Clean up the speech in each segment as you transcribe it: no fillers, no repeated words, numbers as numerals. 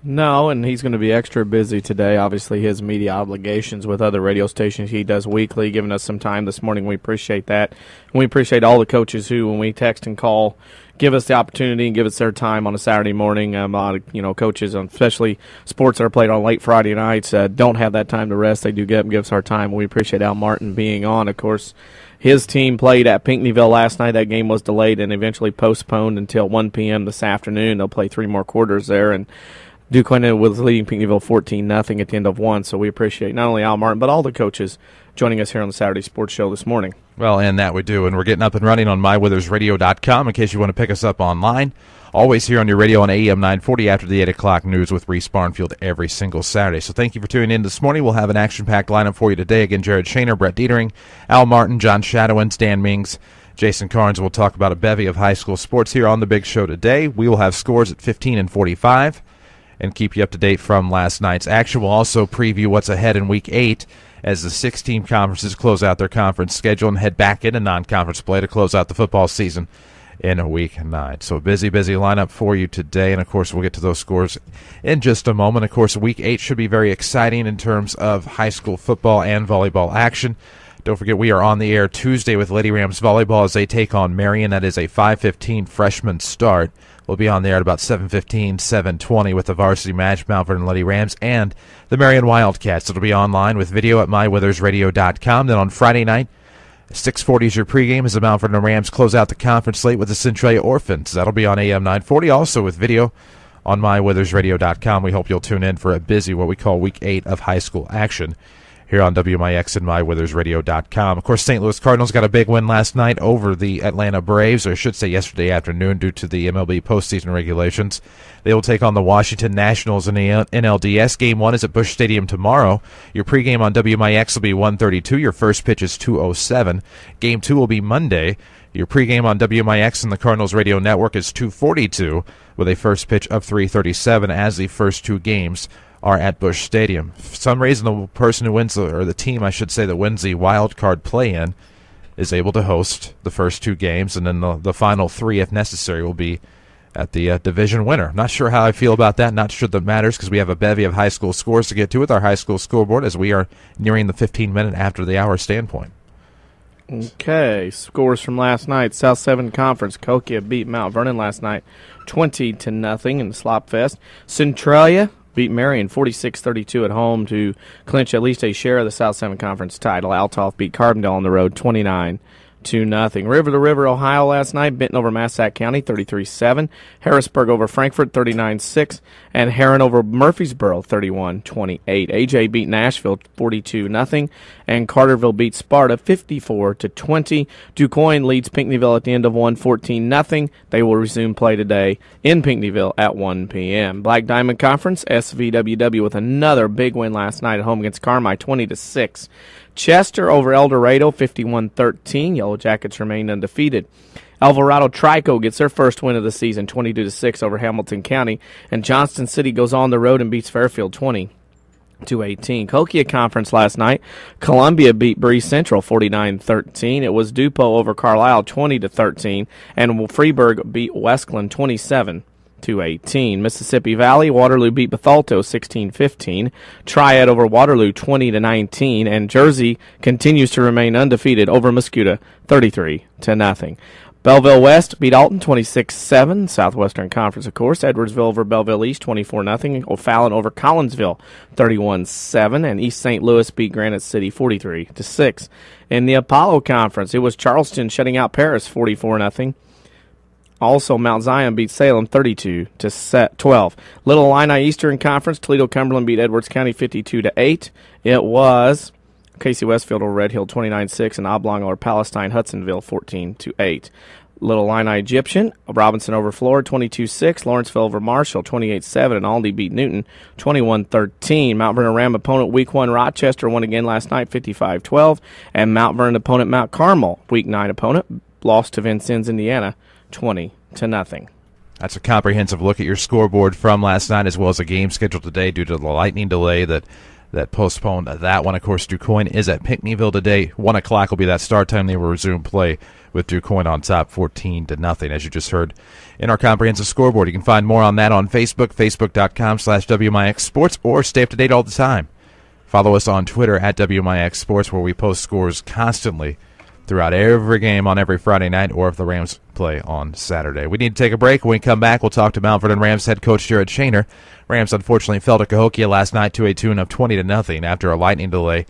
No, and he's going to be extra busy today. Obviously, his media obligations with other radio stations he does weekly, giving us some time this morning. We appreciate that. And we appreciate all the coaches who, when we text and call, give us the opportunity and give us their time on a Saturday morning. A lot of coaches, especially sports that are played on late Friday nights, don't have that time to rest. They do give us our time. We appreciate Al Martin being on. Of course, his team played at Pinckneyville last night. That game was delayed and eventually postponed until 1 p.m. this afternoon. They'll play 3 more quarters there, and Quinn was leading Pinckneyville 14-0 at the end of 1, so we appreciate not only Al Martin, but all the coaches joining us here on the Saturday Sports Show this morning. Well, and that we do, and we're getting up and running on mywithersradio.com in case you want to pick us up online. Always here on your radio on AM 940 after the 8 o'clock news with Reese Barnfield every single Saturday. So thank you for tuning in this morning. We'll have an action-packed lineup for you today. Again, Jared Shaner, Brett Detering, Al Martin, John Shadowens, Dan Mings, Jason Karnes. We'll talk about a bevy of high school sports here on the big show today. We will have scores at 15 and 45. And keep you up to date from last night's action. We'll also preview what's ahead in Week 8 as the 16 conferences close out their conference schedule and head back into non-conference play to close out the football season in Week 9. So busy lineup for you today, and, of course, we'll get to those scores in just a moment. Of course, Week 8 should be very exciting in terms of high school football and volleyball action. Don't forget, we are on the air Tuesday with Lady Rams Volleyball as they take on Marion. That is a 5:15 freshman start. We'll be on there at about 7:15, 7:20 with the varsity match, Mount Vernon Lady Rams and the Marion Wildcats. It'll be online with video at mywithersradio.com. Then on Friday night, 6:40 is your pregame as the Mount Vernon Rams close out the conference slate with the Centralia Orphans. That'll be on AM 940, also with video on mywithersradio.com. We hope you'll tune in for a busy, what we call Week 8 of high school action here on WMIX and mywithersradio.com. Of course, St. Louis Cardinals got a big win last night over the Atlanta Braves, or I should say yesterday afternoon due to the MLB postseason regulations. They will take on the Washington Nationals in the NLDS. Game 1 is at Busch Stadium tomorrow. Your pregame on WMIX will be 1:32. Your first pitch is 2:07. Game 2 will be Monday. Your pregame on WMIX and the Cardinals Radio Network is 2:42 with a first pitch of 3:37 as the first 2 games are at Busch Stadium. For some reason, the person who wins, or the team, I should say, that wins the wild card play-in is able to host the first 2 games, and then the final 3, if necessary, will be at the division winner. Not sure how I feel about that. Not sure that matters because we have a bevy of high school scores to get to with our high school scoreboard as we are nearing the 15-minute after the hour standpoint. Okay, scores from last night. South 7 Conference. Kokia beat Mount Vernon last night 20-0 in the Slop Fest. Centralia beat Marion 46-32 at home to clinch at least a share of the South 7 Conference title. Altoff beat Carbondale on the road 29-0. River to River, Ohio last night. Benton over Massac County 33-7. Harrisburg over Frankfort 39-6. And Herrin over Murfreesboro 31-28. AJ beat Nashville 42-0. And Carterville beat Sparta 54-20. DuQuoin leads Pinckneyville at the end of 1 14-0. They will resume play today in Pinckneyville at 1 p.m. Black Diamond Conference, SVWW with another big win last night at home against Carmi 20-6. Chester over El Dorado, 51-13. Yellow Jackets remain undefeated. Alvarado Trico gets their first win of the season, 22-6 over Hamilton County. And Johnston City goes on the road and beats Fairfield 20-18. Kokia Conference last night. Columbia beat Bree Central 49-13. It was Dupo over Carlisle 20-13. And Freeburg beat Westland 27-18. Mississippi Valley, Waterloo beat Bethalto 16-15. Triad over Waterloo 20-19. And Jersey continues to remain undefeated over Muscuda 33-0. Belleville West beat Alton 26-7. Southwestern Conference, of course. Edwardsville over Belleville East 24-0. O'Fallon over Collinsville 31-7. And East St. Louis beat Granite City 43-6. In the Apollo Conference, it was Charleston shutting out Paris 44-0. Also, Mount Zion beat Salem 32-12. Little Illini Eastern Conference, Toledo Cumberland beat Edwards County 52-8. It was Casey Westfield over Red Hill 29-6 and Oblong over Palestine Hudsonville 14-8. Little Illini Egyptian, Robinson over Florida 22-6. Lawrenceville over Marshall 28-7. And Aldie beat Newton 21-13. Mount Vernon Ram opponent Week 1 Rochester won again last night 55-12. And Mount Vernon opponent Mount Carmel, Week 9 opponent, lost to Vincennes, Indiana 20-0. That's a comprehensive look at your scoreboard from last night as well as the game scheduled today due to the lightning delay that postponed that one. Of course, DuQuoin is at Pinckneyville today. 1 o'clock will be that start time. They will resume play with Quoin on top 14-0, as you just heard in our comprehensive scoreboard. You can find more on that on Facebook, facebook.com/WMIX Sports, or stay up to date all the time. Follow us on Twitter at WMIX Sports, where we post scores constantly throughout every game on every Friday night, or if the Rams play on Saturday. We need to take a break. When we come back, we'll talk to Mount Vernon Rams head coach Jared Shaner. Rams unfortunately fell to Cahokia last night to a tune of 20-0 after a lightning delay.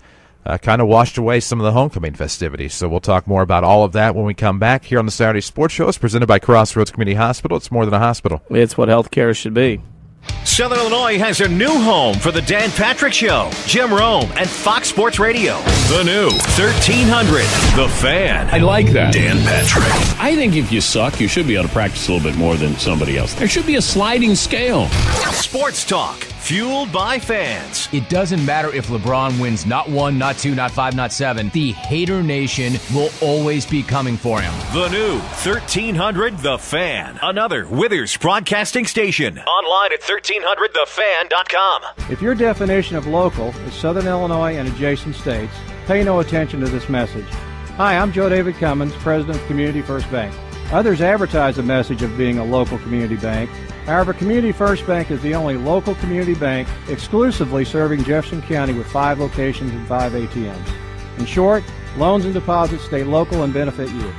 Kind of washed away some of the homecoming festivities. So we'll talk more about all of that when we come back here on the Saturday Sports Show. It's presented by Crossroads Community Hospital. It's more than a hospital. It's what healthcare should be. Southern Illinois has a new home for the Dan Patrick Show. Jim Rome and Fox Sports Radio. The new 1300, The Fan. I like that. Dan Patrick. I think if you suck, you should be able to practice a little bit more than somebody else. There should be a sliding scale. Sports talk, fueled by fans. It doesn't matter if LeBron wins not 1, not 2, not 5, not 7. The Hater Nation will always be coming for him. The new 1300 The Fan. Another Withers broadcasting station. Online at 1300thefan.com. If your definition of local is Southern Illinois and adjacent states, pay no attention to this message. Hi, I'm Joe David Cummins, President of Community First Bank. Others advertise the message of being a local community bank. However, Community First Bank is the only local community bank exclusively serving Jefferson County with 5 locations and 5 ATMs. In short, loans and deposits stay local and benefit you.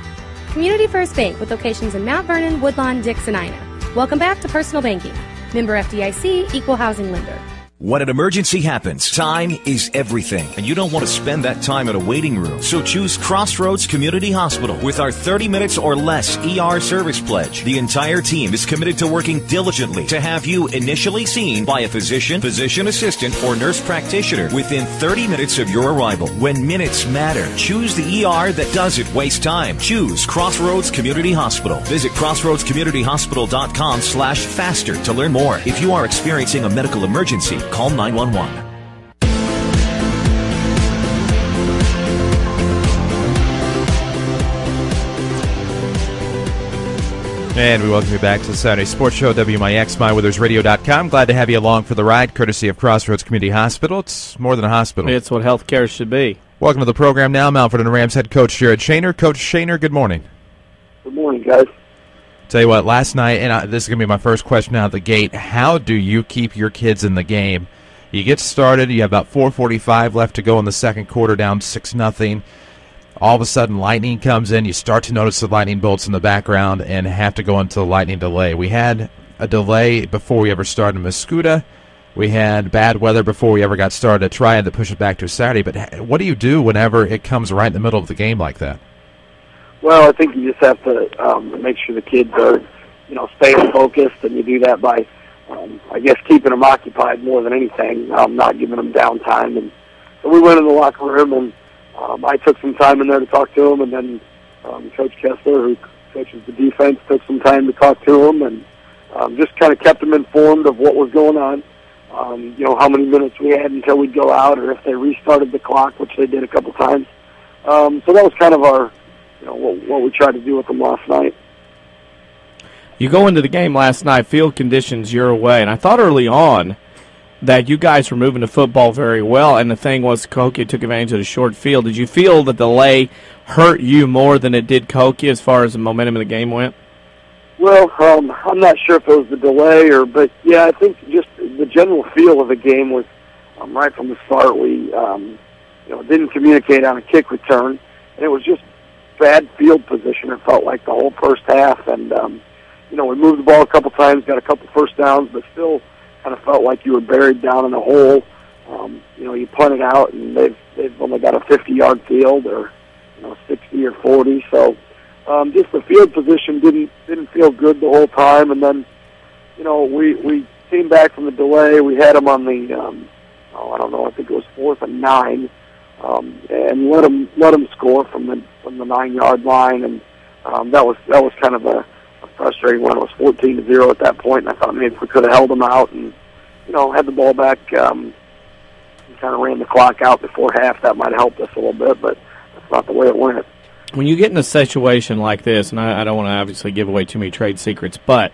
Community First Bank with locations in Mount Vernon, Woodlawn, Dix, and Ina. Welcome back to Personal Banking. Member FDIC, Equal Housing Lender. When an emergency happens, time is everything, and you don't want to spend that time in a waiting room. So choose Crossroads Community Hospital. With our 30 minutes or less ER service pledge, the entire team is committed to working diligently to have you initially seen by a physician, physician assistant, or nurse practitioner within 30 minutes of your arrival. When minutes matter, choose the ER that doesn't waste time. Choose Crossroads Community Hospital. Visit crossroadscommunityhospital.com/faster to learn more. If you are experiencing a medical emergency, call 911. And we welcome you back to the Saturday Sports Show, WMIX, MyWithersRadio.com. Glad to have you along for the ride, courtesy of Crossroads Community Hospital. It's more than a hospital. It's what healthcare should be. Welcome to the program now, Mount Vernon Rams head coach Jared Shaner. Coach Shaner, good morning. Good morning, guys. Tell you what, last night, and this is going to be my first question out of the gate, how do you keep your kids in the game? You get started, you have about 4:45 left to go in the second quarter, down 6-0. All of a sudden, lightning comes in. You start to notice the lightning bolts in the background and have to go into the lightning delay. We had a delay before we ever started in Mascoutah. We had bad weather before we ever got started at Triad to push it back to a Saturday. But what do you do whenever it comes right in the middle of the game like that? Well, I think you just have to make sure the kids are, staying focused, and you do that by, I guess, keeping them occupied more than anything, not giving them downtime. And so we went in the locker room, and I took some time in there to talk to them, and then Coach Kessler, who coaches the defense, took some time to talk to them, and just kind of kept them informed of what was going on. How many minutes we had until we'd go out, or if they restarted the clock, which they did a couple times. So that was kind of our, what we tried to do with them last night. You go into the game last night, field conditions your way, and I thought early on that you guys were moving the football very well, and the thing was Cahokia took advantage of the short field. Did you feel the delay hurt you more than it did Cahokia as far as the momentum of the game went? Well, I'm not sure if it was the delay but yeah, I think just the general feel of the game was right from the start. We didn't communicate on a kick return, and it was just bad field position. It felt like the whole first half, and we moved the ball a couple times, got a couple first downs, but still kind of felt like you were buried down in a hole. You punt it out, and they've only got a 50-yard field, or 60 or 40. So just the field position didn't feel good the whole time. And then we came back from the delay. We had them on the I think it was 4th and 9, and let them score from the 9-yard line. And that was kind of a frustrating one. It was 14-0 at that point, and I thought maybe if we could have held them out and had the ball back, and kind of ran the clock out before half, that might have helped us a little bit, but that's not the way it went. When you get in a situation like this, and I don't want to obviously give away too many trade secrets, but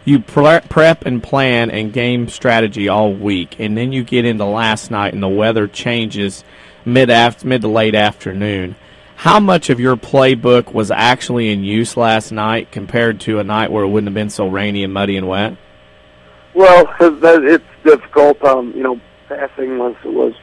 you prep and plan and game strategy all week, and then you get into last night and the weather changes mid to late afternoon. How much of your playbook was actually in use last night compared to a night where it wouldn't have been so rainy and muddy and wet? Well, it's difficult. Passing was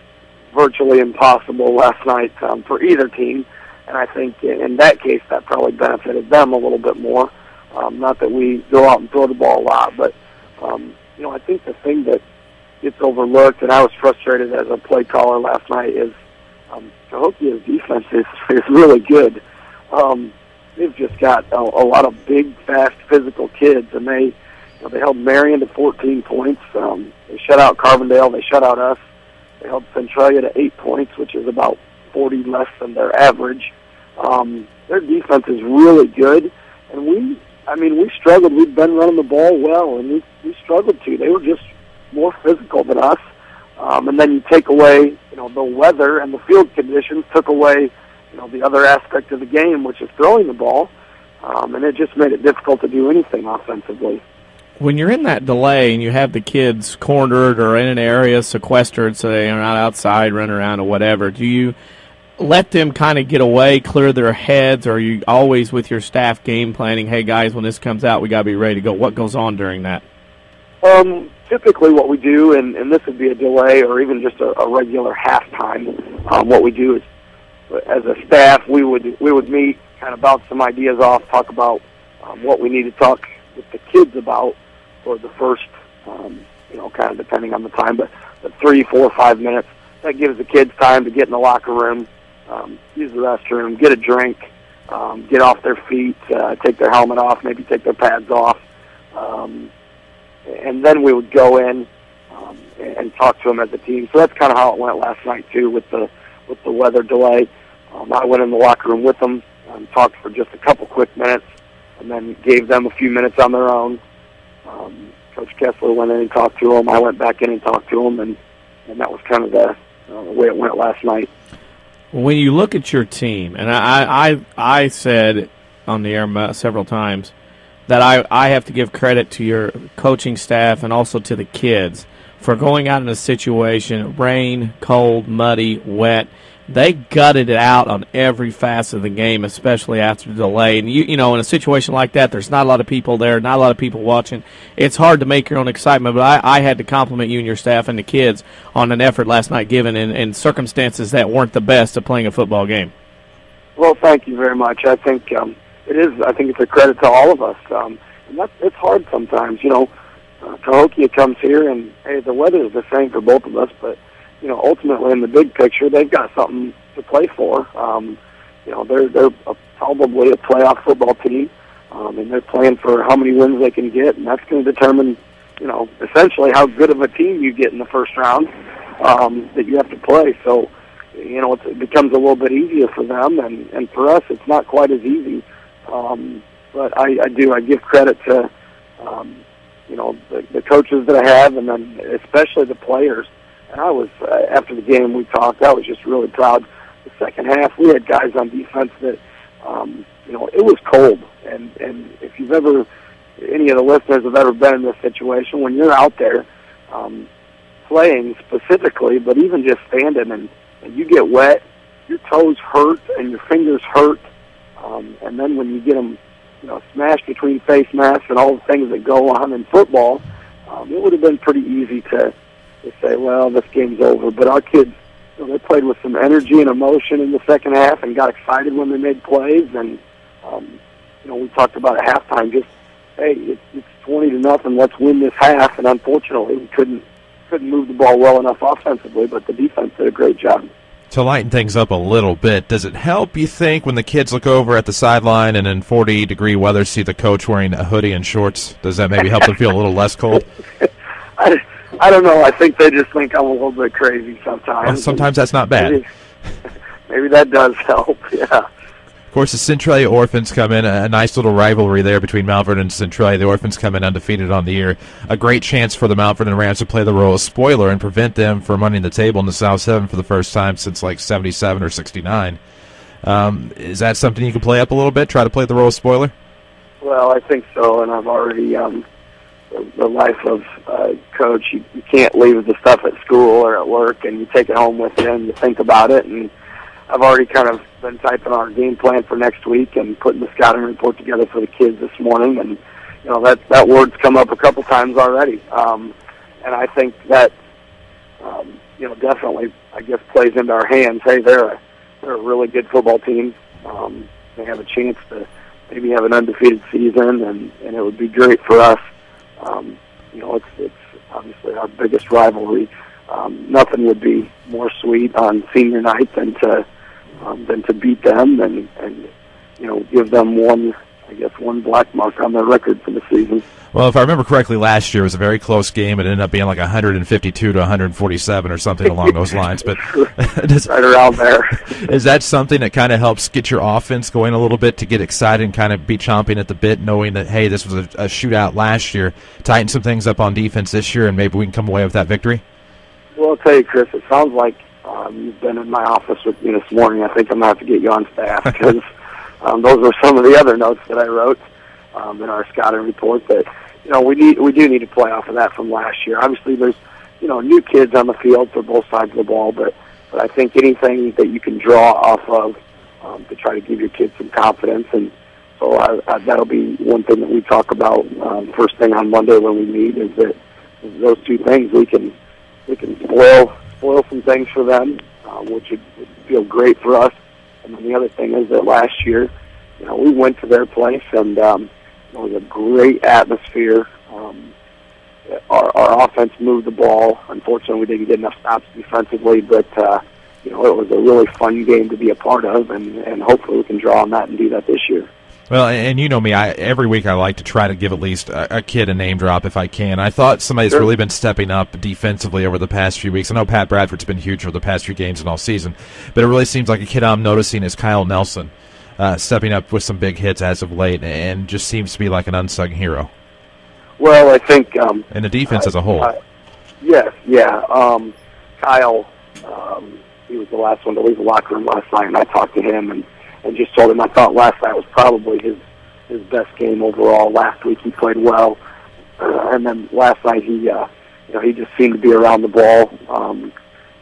virtually impossible last night for either team, and I think in that case that probably benefited them a little bit more. Not that we go out and throw the ball a lot, but I think the thing that gets overlooked, and I was frustrated as a play caller last night, is Cahokia's defense is really good. They've just got a lot of big, fast, physical kids, and they held Marion to 14 points. They shut out Carbondale. They shut out us. They held Centralia to 8 points, which is about 40 less than their average. Their defense is really good, and we struggled. We've been running the ball well, and we struggled to. They were just more physical than us. And then you take away, the weather and the field conditions took away, the other aspect of the game, which is throwing the ball, and it just made it difficult to do anything offensively. When you're in that delay and you have the kids cornered or in an area sequestered so they're not outside, running around or whatever, do you let them kind of get away, clear their heads, or are you always with your staff game planning, hey, guys, when this comes out, we got to be ready to go? What goes on during that? Typically what we do, and this would be a delay or even just a regular halftime, what we do is, as a staff, we would meet, kind of bounce some ideas off, talk about what we need to talk with the kids about for the first, kind of depending on the time, but 3, 4, 5 minutes. That gives the kids time to get in the locker room, use the restroom, get a drink, get off their feet, take their helmet off, maybe take their pads off. And then we would go in and talk to them as a team. So that's kind of how it went last night too, with the weather delay. I went in the locker room with them, talked for just a couple quick minutes, and then gave them a few minutes on their own. Coach Kessler went in and talked to them. I went back in and talked to them, and that was kind of the way it went last night. When you look at your team, and I said on the air several times that I have to give credit to your coaching staff and also to the kids for going out in a situation, rain, cold, muddy, wet. They gutted it out on every facet of the game, especially after the delay. And, in a situation like that, there's not a lot of people there, not a lot of people watching. It's hard to make your own excitement, but I had to compliment you and your staff and the kids on an effort last night given in circumstances that weren't the best of playing a football game. Well, thank you very much. I think it is. I think it's a credit to all of us. And it's hard sometimes. Cahokia comes here, and, hey, the weather is the same for both of us, but ultimately in the big picture, they've got something to play for. They're probably a playoff football team, and they're playing for how many wins they can get, and that's going to determine, essentially how good of a team you get in the first round that you have to play. So, it becomes a little bit easier for them, and for us, it's not quite as easy. But I give credit to, the coaches that I have, and then especially the players. And I was, after the game we talked, I was just really proud. The second half, we had guys on defense that, it was cold. And if you've ever, any of the listeners have ever been in this situation, when you're out there playing specifically, but even just standing and you get wet, your toes hurt and your fingers hurt. And then when you get them, smashed between face masks and all the things that go on in football, it would have been pretty easy to say, well, this game's over. But our kids, they played with some energy and emotion in the second half and got excited when they made plays. And, we talked about at halftime, just, hey, it's 20-0, let's win this half. And unfortunately, we couldn't move the ball well enough offensively, but the defense did a great job. To lighten things up a little bit, does it help, you think, when the kids look over at the sideline and in 40-degree weather see the coach wearing a hoodie and shorts? Does that maybe help them feel a little less cold? I don't know. I think they just think I'm a little bit crazy sometimes. Well, sometimes that's not bad. Maybe that does help, yeah. Of course, the Centralia Orphans come in, a nice little rivalry there between Mount Vernon and Centralia. The Orphans come in undefeated on the year. A great chance for the Mount Vernon Rams to play the role of spoiler and prevent them from running the table in the South 7 for the first time since like 77 or 69. Is that something you can play up a little bit, try to play the role of spoiler? Well, I think so, and I've already, the life of coach, you can't leave the stuff at school or at work, and you take it home with you and you think about it, and I've already kind of been typing our game plan for next week and putting the scouting report together for the kids this morning, and that word's come up a couple times already. And I think that definitely, I guess, plays into our hands. Hey, they're a really good football team. They have a chance to maybe have an undefeated season, and it would be great for us. It's obviously our biggest rivalry. Nothing would be more sweet on senior night than to beat them and give them one black mark on their record for the season. Well, if I remember correctly, last year was a very close game. It ended up being like 152 to 147 or something along those lines. But right around there. Is that something that kind of helps get your offense going a little bit to get excited and kind of be chomping at the bit, knowing that, hey, this was a shootout last year, tighten some things up on defense this year, and maybe we can come away with that victory? Well, I'll tell you, Chris, it sounds like you've been in my office with me this morning. I think I'm going to have to get you on staff because those were some of the other notes that I wrote in our scouting report that, we do need to play off of that from last year. Obviously, there's, new kids on the field for both sides of the ball, but I think anything that you can draw off of to try to give your kids some confidence, and so that'll be one thing that we talk about first thing on Monday when we meet, is that those two things we can spoil some things for them, which would feel great for us. And then the other thing is that last year, we went to their place, and it was a great atmosphere. Our offense moved the ball. Unfortunately, we didn't get enough stops defensively, but it was a really fun game to be a part of, and hopefully we can draw on that and do that this year. Well, and you know me, every week I like to try to give at least a kid a name drop if I can. I thought somebody's really been stepping up defensively over the past few weeks. I know Pat Bradford's been huge for the past few games and all season, but it really seems like a kid I'm noticing is Kyle Nelson, stepping up with some big hits as of late, and just seems to be like an unsung hero. Well, I think... and the defense as a whole. Yes, yeah. Kyle, he was the last one to leave the locker room last night, and I talked to him, and just told him I thought last night was probably his best game overall. Last week he played well, and then last night he just seemed to be around the ball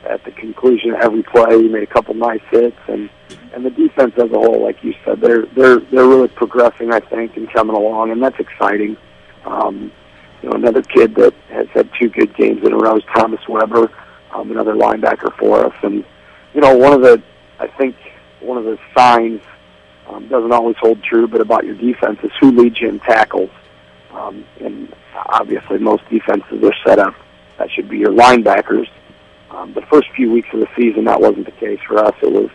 at the conclusion of every play. He made a couple nice hits, and the defense as a whole, like you said, they're really progressing, I think, and coming along, and that's exciting. Another kid that has had two good games in a row is Thomas Weber, another linebacker for us, and one of the signs doesn't always hold true, but about your defense is who leads you in tackles. And obviously most defenses are set up. That should be your linebackers. The first few weeks of the season, that wasn't the case for us. It was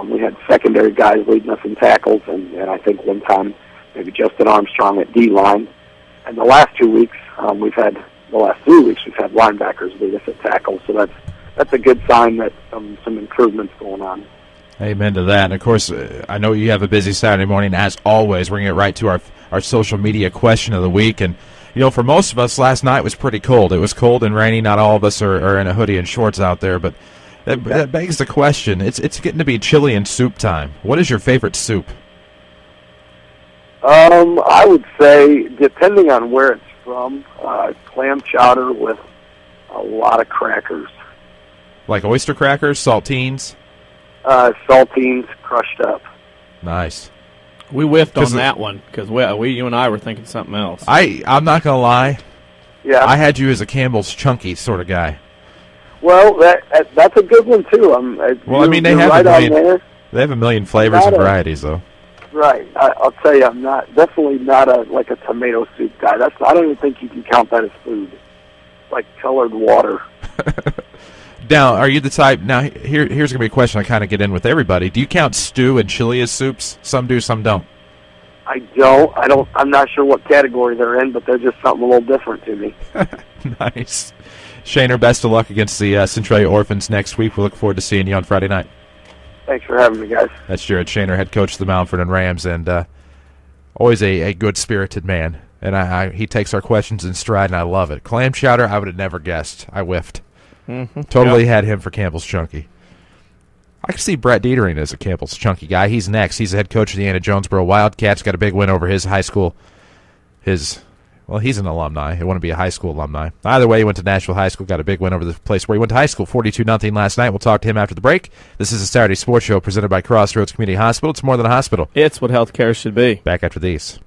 we had secondary guys leading us in tackles, and I think one time maybe Justin Armstrong at D-line. And the last 2 weeks, we've had linebackers lead us at tackles. So that's a good sign that some improvements going on. Amen to that. And, of course, I know you have a busy Saturday morning. As always, we're going to get right to our social media question of the week. And, for most of us, last night was pretty cold. It was cold and rainy. Not all of us are in a hoodie and shorts out there. But that begs the question. It's getting to be chili and soup time. What is your favorite soup? I would say, depending on where it's from, clam chowder with a lot of crackers. Like oyster crackers, saltines? Saltines crushed up. Nice. We whiffed on that one because you and I were thinking something else. I'm not going to lie. Yeah. I had you as a Campbell's Chunky sort of guy. Well, that's a good one, too. They have a million flavors and varieties, though. Right. I'll tell you, I'm definitely not a tomato soup guy. I don't even think you can count that as food. It's like colored water. Now, are you the type? Now, here's going to be a question I kind of get in with everybody. Do you count stew and chili as soups? Some do, some don't. I don't. I'm not sure what category they're in, but they're just something a little different to me. Nice. Shaner, best of luck against the Centralia Orphans next week. We look forward to seeing you on Friday night. Thanks for having me, guys. That's Jared Shaner, head coach of the Mount Vernon Rams, and always a good-spirited man. And he takes our questions in stride, and I love it. Clam chowder, I would have never guessed. I whiffed. Mm-hmm. Totally had him for Campbell's Chunky. I can see Brett Detering as a Campbell's Chunky guy. He's next. He's the head coach of the Anna-Jonesboro Wildcats. Got a big win over his high school, his Well, he's an alumni. He wouldn't be a high school alumni. Either way, he went to Nashville High School, got a big win over the place where he went to high school, 42-0 last night. We'll talk to him after the break. This is a Saturday Sports Show presented by Crossroads Community Hospital. It's more than a hospital. It's what healthcare should be. Back after these.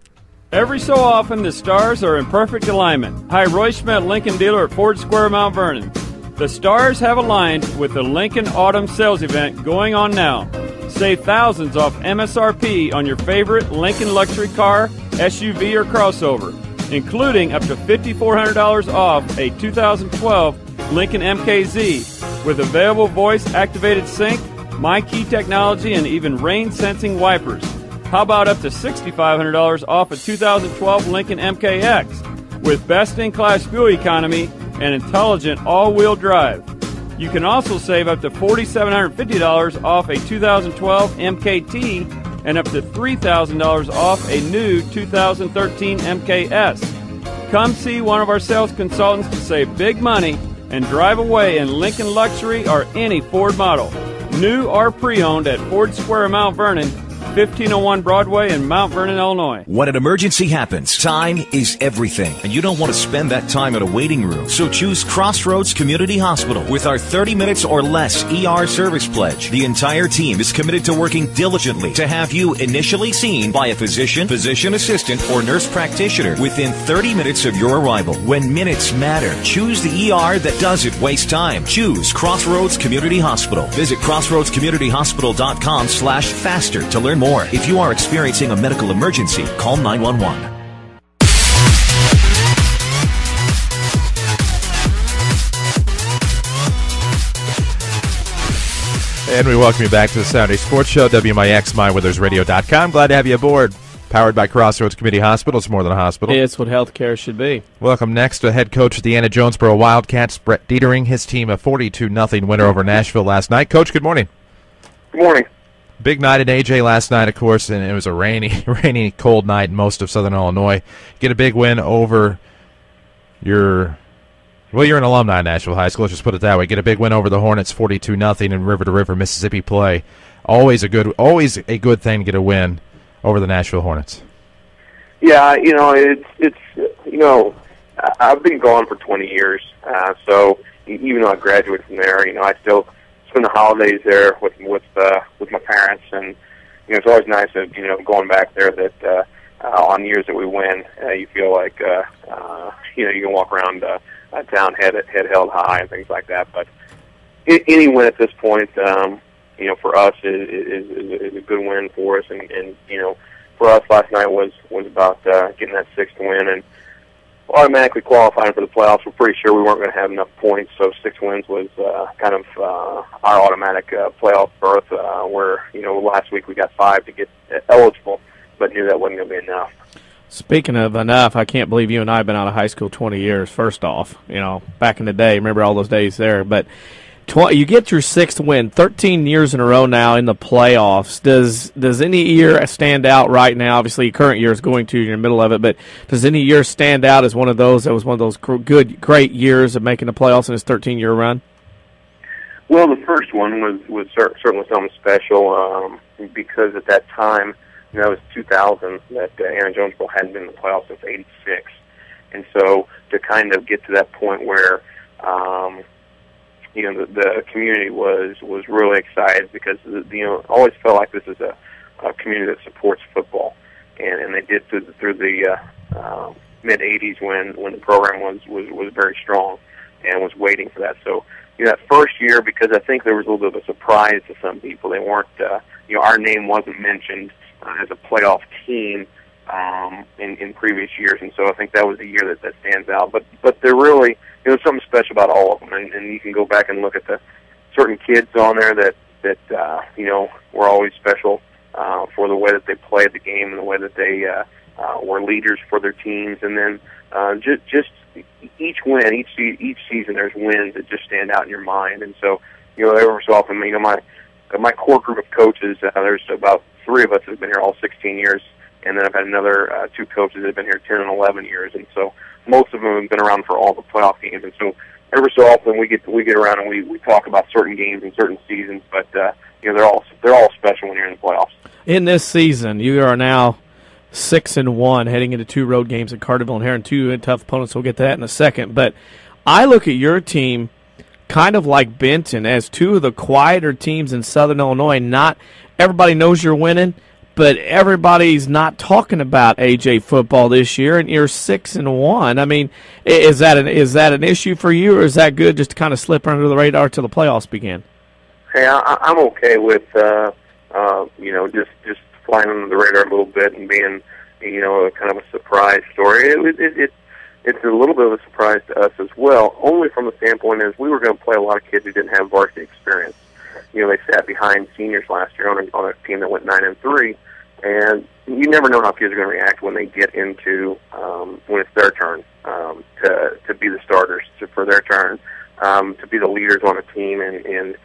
Every so often, the stars are in perfect alignment. Hi, Roy Schmidt, Lincoln dealer at Ford Square, Mount Vernon. The stars have aligned with the Lincoln Autumn Sales Event going on now. Save thousands off MSRP on your favorite Lincoln luxury car, SUV, or crossover, including up to $5,400 off a 2012 Lincoln MKZ with available voice-activated sync, MyKey technology, and even rain-sensing wipers. How about up to $6,500 off a 2012 Lincoln MKX with best-in-class fuel economy and intelligent all-wheel drive? You can also save up to $4,750 off a 2012 MKT and up to $3,000 off a new 2013 MKS. Come see one of our sales consultants to save big money and drive away in Lincoln Luxury or any Ford model. New or pre-owned at Ford Square, Mount Vernon, 1501 Broadway in Mount Vernon, Illinois. When an emergency happens, time is everything, and you don't want to spend that time in a waiting room. So choose Crossroads Community Hospital with our 30 minutes or less ER service pledge. The entire team is committed to working diligently to have you initially seen by a physician, physician assistant, or nurse practitioner within 30 minutes of your arrival. When minutes matter, choose the ER that doesn't waste time. Choose Crossroads Community Hospital. Visit crossroadscommunityhospital.com/faster to learn more. If you are experiencing a medical emergency, call 911. And we welcome you back to the Saturday Sports Show, WMIX, MyWeathersRadio.com. Glad to have you aboard. Powered by Crossroads Community Hospital. It's more than a hospital. It's what healthcare should be. Welcome next to head coach of the Anna-Jonesboro Wildcats, Brett Detering. His team a 42-0 winner over Nashville last night. Coach, good morning. Good morning. Big night at AJ last night, of course, and it was a rainy, cold night in most of Southern Illinois. Get a big win over you're an alumni at Nashville High School, let's just put it that way. Get a big win over the Hornets, 42-0 in river-to-river Mississippi play. Always a good thing to get a win over the Nashville Hornets. Yeah, it's I've been gone for 20 years, so even though I graduated from there, I still spend the holidays there with my parents, and it's always nice of going back there that on years that we win, you feel like you can walk around town head held high and things like that. But any win at this point, for us is a good win for us, and for us last night was about getting that sixth win and automatically qualifying for the playoffs. We're pretty sure we weren't going to have enough points, so 6 wins was kind of our automatic playoff berth, where, last week we got 5 to get eligible, but knew that wasn't going to be enough. Speaking of enough, I can't believe you and I have been out of high school 20 years, first off. Back in the day, remember all those days there. But you get your 6th win, 13 years in a row now in the playoffs. Does any year stand out right now? Obviously, current year is going to, you're in the middle of it, but does any year stand out as one of those that was one of those great years of making the playoffs in his 13-year run? Well, the first one was certainly something special because at that time, that was 2000, that Anna-Jonesboro hadn't been in the playoffs since '86. And so to kind of get to that point where the community was really excited because always felt like this is a community that supports football, and they did through the mid '80s when the program was very strong and was waiting for that. So that first year, because I think there was a little bit of a surprise to some people, they weren't our name wasn't mentioned as a playoff team in previous years, and so I think that was the year that stands out. But they're really there's something special about all of them, and you can go back and look at the certain kids on there that were always special for the way that they played the game and the way that they were leaders for their teams, and then just each win, each season, there's wins that just stand out in your mind, and so every so often, my core group of coaches, there's about 3 of us that have been here all 16 years, and then I've had another 2 coaches that have been here 10 and 11 years, and so most of them have been around for all the playoff games, and so every so often we get around and we talk about certain games and certain seasons, but they're all special when you're in the playoffs. In this season, you are now 6-1 heading into 2 road games at Carterville and Herrin. 2 tough opponents. We'll get to that in a second. But I look at your team kind of like Benton as 2 of the quieter teams in Southern Illinois. Not everybody knows you're winning, but everybody's not talking about AJ football this year, and you're 6-1. I mean, is that an issue for you, or is that good just to kind of slip under the radar till the playoffs begin? Hey, I'm okay with just flying under the radar a little bit and being kind of a surprise story. It's a little bit of a surprise to us as well, only from the standpoint is we were going to play a lot of kids who didn't have varsity experience. They sat behind seniors last year on a team that went 9-3, and you never know how kids are going to react when they get into when it's their turn to be the starters, for their turn to be the leaders on a team, and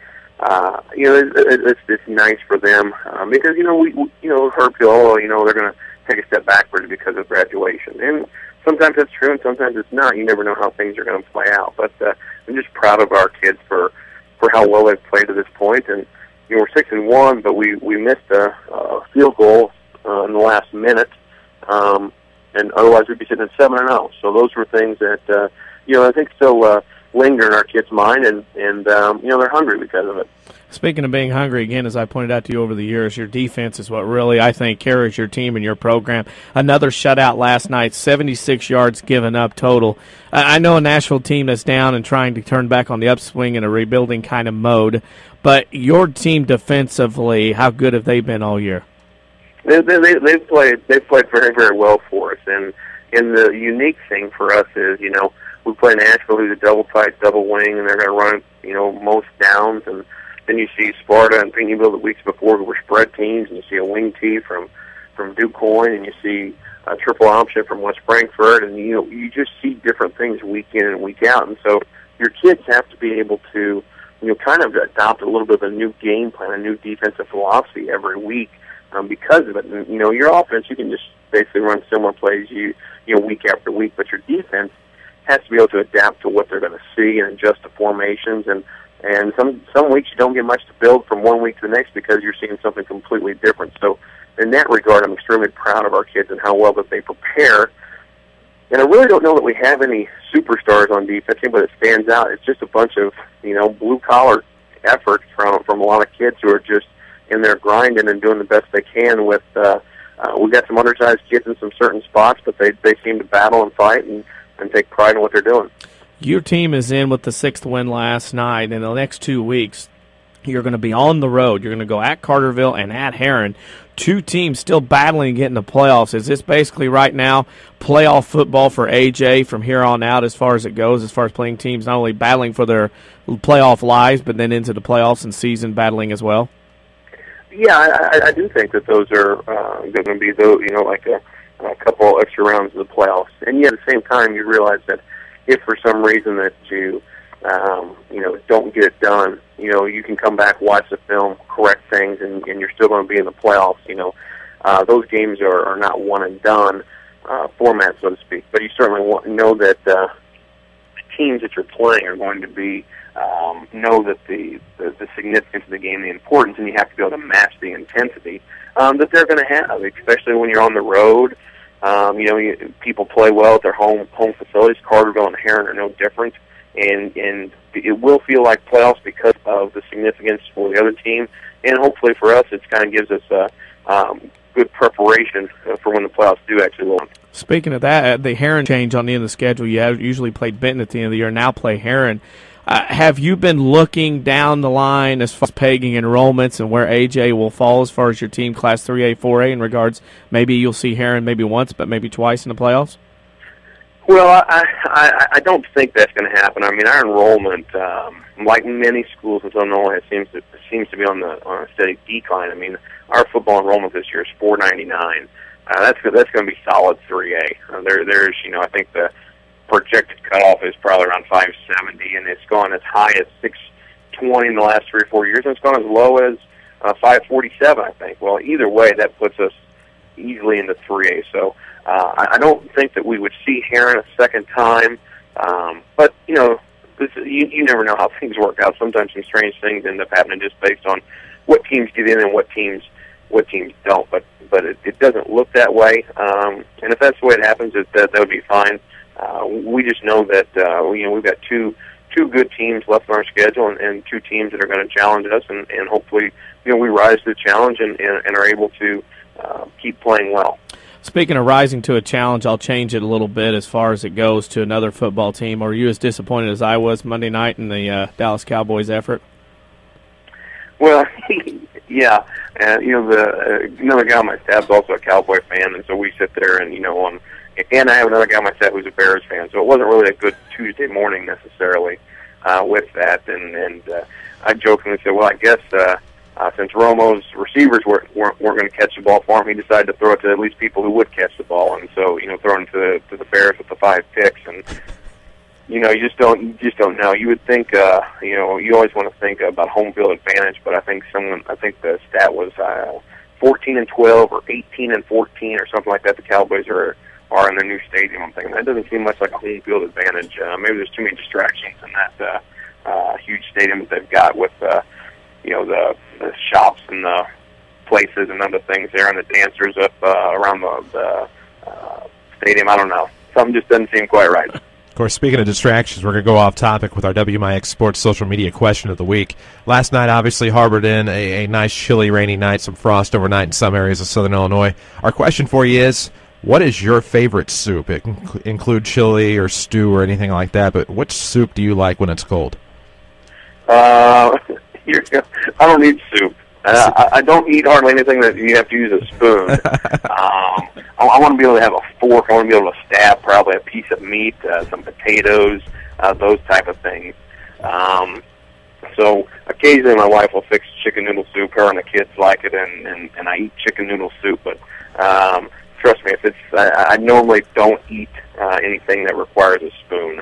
it's nice for them because we Herb feel they're going to take a step backwards because of graduation, and sometimes that's true and sometimes it's not. You never know how things are going to play out, but I'm just proud of our kids for how well they've played to this point. And we're 6-1, but we missed a field goal in the last minute, and otherwise we'd be sitting at 7-0. So those were things that I think still linger in our kids' mind, and they're hungry because of it. Speaking of being hungry, again, as I pointed out to you over the years, your defense is what really, I think, carries your team and your program. Another shutout last night, 76 yards given up total. I know a Nashville team that's down and trying to turn back on the upswing in a rebuilding kind of mode, but your team defensively, how good have they been all year? They've played very, very well for us, and the unique thing for us is, we play Nashville, who's a double tight, double wing, and they're going to run, most downs, and then you see Sparta and Pinieville the weeks before who were spread teams, and you see a wing tee from Quoin, and you see a triple option from West Frankfort, and you just see different things week in and week out, and so your kids have to be able to kind of adopt a little bit of a new game plan, a new defensive philosophy every week because of it. And your offense, you can just basically run similar plays week after week, but your defense has to be able to adapt to what they're going to see and adjust to formations, and some weeks you don't get much to build from one week to the next because you're seeing something completely different. So in that regard, I'm extremely proud of our kids and how well that they prepare. And I really don't know that we have any superstars on defense, but it stands out. It's just a bunch of blue-collar effort from a lot of kids who are just in there grinding and doing the best they can with we've got some undersized kids in some certain spots, but they seem to battle and fight and take pride in what they're doing. Your team is in with the 6th win last night. In the next 2 weeks, you're going to be on the road. You're going to go at Carterville and at Herrin. 2 teams still battling to get in the playoffs. Is this basically right now playoff football for AJ from here on out as far as it goes, as far as playing teams not only battling for their playoff lives, but then into the playoffs and season battling as well? Yeah, I do think that those are going to be, like a couple extra rounds of the playoffs. And yet at the same time, you realize that if for some reason that you don't get it done, you can come back, watch the film, correct things, and you're still going to be in the playoffs. Those games are not one and done format, so to speak. But you certainly know that the teams that you're playing are going to be know that the significance of the game, the importance, and you have to be able to match the intensity that they're going to have, especially when you're on the road. People play well at their home facilities. Carterville and Herrin are no different, and it will feel like playoffs because of the significance for the other team, and hopefully for us, it kind of gives us good preparation for when the playoffs do actually launch. Speaking of that, the Herrin change on the end of the schedule, you have usually played Benton at the end of the year, now play Herrin. Have you been looking down the line as far as pegging enrollments and where AJ will fall as far as your team Class 3A, 4A in regards? Maybe you'll see Herrin maybe once, but maybe twice in the playoffs? Well, I don't think that's going to happen. I mean, our enrollment, like many schools in Southern Illinois, seems to be on a steady decline. I mean, our football enrollment this year is 499. That's going to be solid 3A. There's I think the projected cutoff is probably around 570, and it's gone as high as 620 in the last 3 or 4 years, and it's gone as low as 547, I think. Well, either way, that puts us easily into 3A. So I don't think that we would see Herrin a second time, but you never know how things work out. Sometimes some strange things end up happening just based on what teams get in and what teams what teams don't. But it doesn't look that way. And if that's the way it happens, that would be fine. We just know that we've got two good teams left on our schedule, and two teams that are going to challenge us, and hopefully we rise to the challenge and are able to keep playing well. Speaking of rising to a challenge, I'll change it a little bit as far as it goes to another football team. Are you as disappointed as I was Monday night in the Dallas Cowboys effort? Well, yeah. Another guy on my staff is also a Cowboy fan, and so we sit there and and I have another guy on my staff who's a Bears fan, so it wasn't really a good Tuesday morning necessarily with that. And I jokingly said, well, I guess since Romo's receivers weren't going to catch the ball for him, he decided to throw it to at least people who would catch the ball, and so throwing to the Bears with the 5 picks, and you just don't know. You would think you always want to think about home field advantage, but I think the stat was 14-12 or 18-14 or something like that. The Cowboys are in their new stadium. I'm thinking that doesn't seem much like a home field advantage. Maybe there's too many distractions in that huge stadium that they've got with the shops and the places and other things there, and the dancers up around the stadium. I don't know. Something just doesn't seem quite right. Of course, speaking of distractions, we're going to go off topic with our WMIX Sports social media question of the week. Last night obviously harbored in a nice chilly, rainy night, some frost overnight in some areas of southern Illinois. Our question for you is, what is your favorite soup? It can include chili or stew or anything like that, but which soup do you like when it's cold? I don't eat soup. I don't eat hardly anything that you have to use a spoon. I want to be able to have a fork. I want to be able to stab probably a piece of meat, some potatoes, those type of things. So occasionally my wife will fix chicken noodle soup. Her and the kids like it, and I eat chicken noodle soup. But trust me, if I normally don't eat anything that requires a spoon.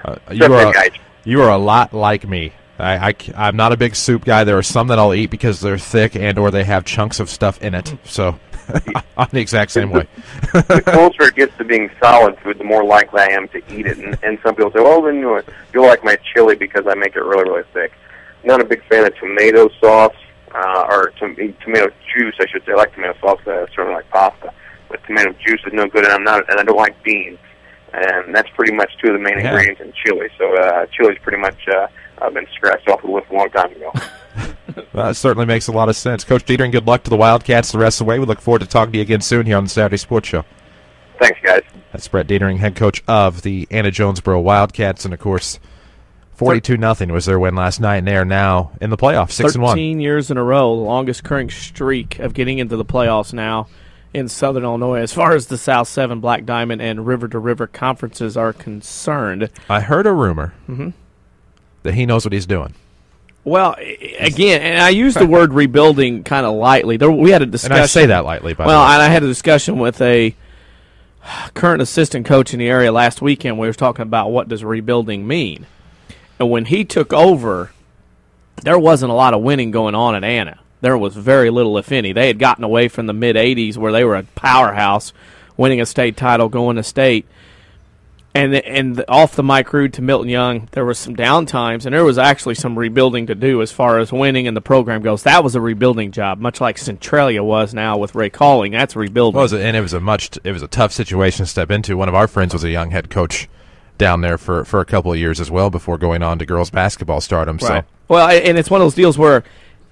You are a lot like me. I'm not a big soup guy. There are some that I'll eat because they're thick and or they have chunks of stuff in it. So I'm the exact same way. The closer it gets to being solid food, the more likely I am to eat it. And some people say, well, then you'll like my chili because I make it really, really thick. I'm not a big fan of tomato sauce or tomato juice, I should say. I like tomato sauce, certainly like pasta. But tomato juice is no good, and I don't like beans. And that's pretty much two of the main ingredients in chili. So chili's pretty much been scratched off the list a long time ago. Well, that certainly makes a lot of sense. Coach Detering, good luck to the Wildcats the rest of the way. We look forward to talking to you again soon here on the Saturday Sports Show. Thanks, guys. That's Brett Detering, head coach of the Anna-Jonesboro Wildcats. And, of course, 42-0 was their win last night, and they are now in the playoffs, 6-1. 13 years in a row, the longest current streak of getting into the playoffs now in Southern Illinois as far as the South 7 Black Diamond and River-to-River conferences are concerned. I heard a rumor that he knows what he's doing. Well, again, and I use the word rebuilding kind of lightly. We had a discussion. And I say that lightly, by the way. Well, and I had a discussion with a current assistant coach in the area last weekend. We were talking about what does rebuilding mean. And when he took over, there wasn't a lot of winning going on at Anna. There was very little, if any. They had gotten away from the mid-'80s where they were a powerhouse, winning a state title, going to state. And off the Mike Rood to Milton Young, there was some downtimes, and there was actually some rebuilding to do as far as winning and the program goes. That was a rebuilding job, much like Centralia was now with Ray Calling. That's rebuilding. And it was a tough situation to step into. One of our friends was a young head coach down there for a couple of years as well before going on to girls basketball stardom. Right. So. Well, and it's one of those deals where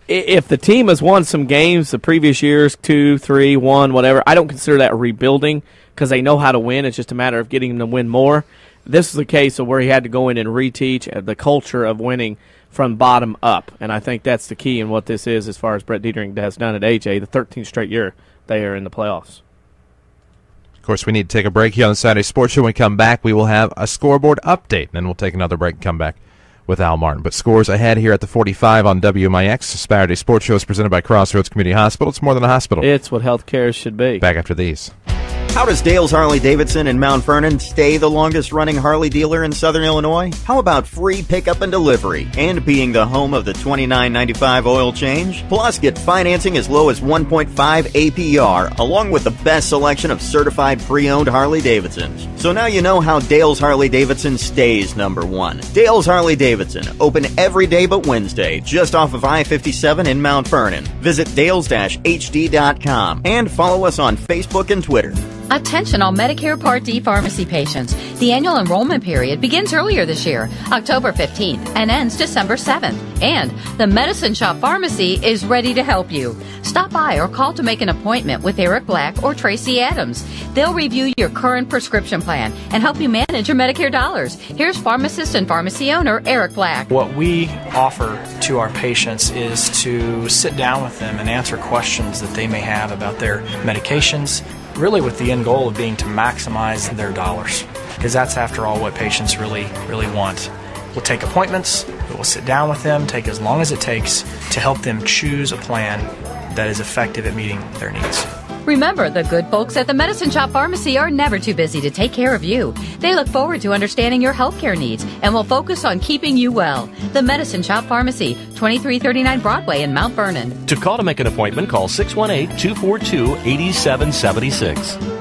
if the team has won some games the previous years, 2, 3, 1, whatever, I don't consider that rebuilding because they know how to win. It's just a matter of getting them to win more. This is a case of where he had to go in and reteach the culture of winning from bottom up, and I think that's the key in what this is as far as Brett Detering has done at AJ, the 13th straight year they are in the playoffs. Of course, we need to take a break here on the Saturday Sports Show. When we come back, we will have a scoreboard update, and then we'll take another break and come back with Al Martin. But scores ahead here at the 45 on WMIX. The Saturday Sports Show is presented by Crossroads Community Hospital. It's more than a hospital. It's what health care should be. Back after these. How does Dale's Harley-Davidson in Mount Vernon stay the longest-running Harley dealer in Southern Illinois? How about free pickup and delivery and being the home of the $29.95 oil change? Plus, get financing as low as 1.5 APR, along with the best selection of certified pre-owned Harley-Davidsons. So now you know how Dale's Harley-Davidson stays number one. Dale's Harley-Davidson, open every day but Wednesday, just off of I-57 in Mount Vernon. Visit dales-hd.com and follow us on Facebook and Twitter. Attention all Medicare Part D pharmacy patients. The annual enrollment period begins earlier this year, October 15th, and ends December 7th. And the Medicine Shop Pharmacy is ready to help you. Stop by or call to make an appointment with Eric Black or Tracy Adams. They'll review your current prescription plan and help you manage your Medicare dollars. Here's pharmacist and pharmacy owner Eric Black. What we offer to our patients is to sit down with them and answer questions that they may have about their medications, really with the end goal of being to maximize their dollars, because that's, after all, what patients really want. We'll take appointments, we'll sit down with them, take as long as it takes to help them choose a plan that is effective at meeting their needs. Remember, the good folks at the Medicine Shop Pharmacy are never too busy to take care of you. They look forward to understanding your healthcare needs and will focus on keeping you well. The Medicine Shop Pharmacy, 2339 Broadway in Mount Vernon. To call to make an appointment, call 618-242-8776.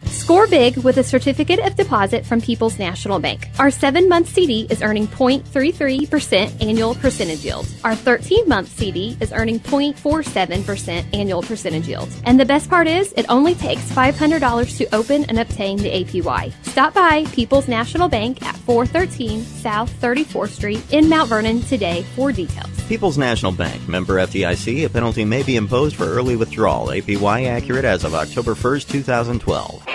Score big with a certificate of deposit from People's National Bank. Our 7-month CD is earning 0.33% annual percentage yield. Our 13-month CD is earning 0.47% annual percentage yield. And the best part is, it only takes $500 to open and obtain the APY. Stop by People's National Bank at 413 South 34th Street in Mount Vernon today for details. People's National Bank, member FDIC. A penalty may be imposed for early withdrawal. APY accurate as of October 1st, 2012.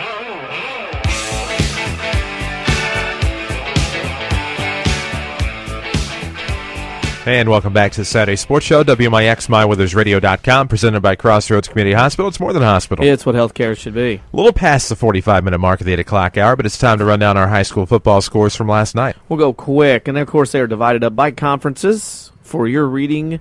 And welcome back to the Saturday Sports Show, WMIX, MyWeathersRadio.com, presented by Crossroads Community Hospital. It's more than a hospital. It's what healthcare should be. A little past the 45-minute mark of the 8 o'clock hour, but it's time to run down our high school football scores from last night. We'll go quick. And, of course, they are divided up by conferences for your reading.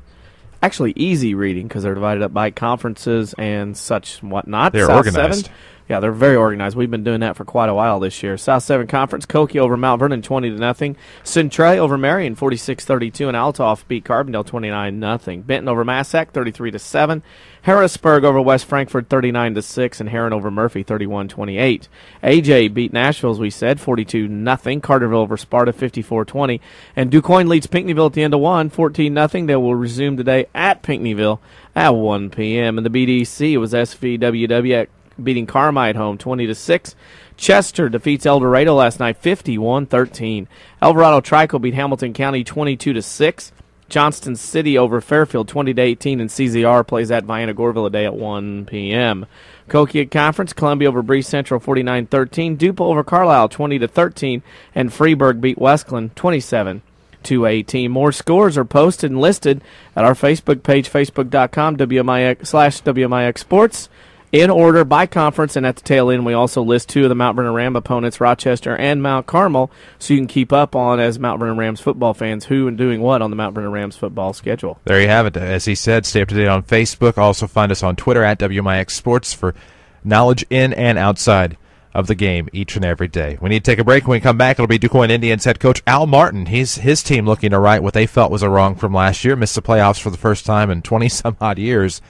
Actually, easy reading, because they're divided up by conferences and such and whatnot. They're South organized. 7, yeah, they're very organized. We've been doing that for quite a while this year. South 7 Conference, Koki over Mount Vernon 20-0. Centralia over Marion 46-32, and Althoff beat Carbondale 29-0. Benton over Massac 33-7. Harrisburg over West Frankfort 39-6, and Herrin over Murphy 31-28. AJ beat Nashville, as we said, 42-0. Carterville over Sparta 54-20, and DuQuoin leads Pinckneyville at the end of 14-0. They will resume today at Pinckneyville at 1 p.m. In the BDC, it was SVWW beating Carmi at home 20-6. Chester defeats El Dorado last night 51-13. Alvarado Trico beat Hamilton County 22-6. Johnston City over Fairfield 20-18, and CZR plays at Vienna Goreville today at 1 p.m. Kokia Conference, Columbia over Breeze Central 49-13. DuPa over Carlisle 20-13, and Freeburg beat Westclin 27-18. More scores are posted and listed at our Facebook page, facebook.com /WMIX Sports. In order by conference, and at the tail end, we also list two of the Mount Vernon Ram opponents, Rochester and Mount Carmel, so you can keep up on, as Mount Vernon Rams football fans, who and doing what on the Mount Vernon Rams football schedule. There you have it. As he said, stay up to date on Facebook. Also find us on Twitter at WMIX Sports for knowledge in and outside of the game each and every day. We need to take a break. When we come back, it'll be DuQuoin Indians head coach Al Martin. His team looking to right what they felt was a wrong from last year. Missed the playoffs for the first time in 20-some-odd years.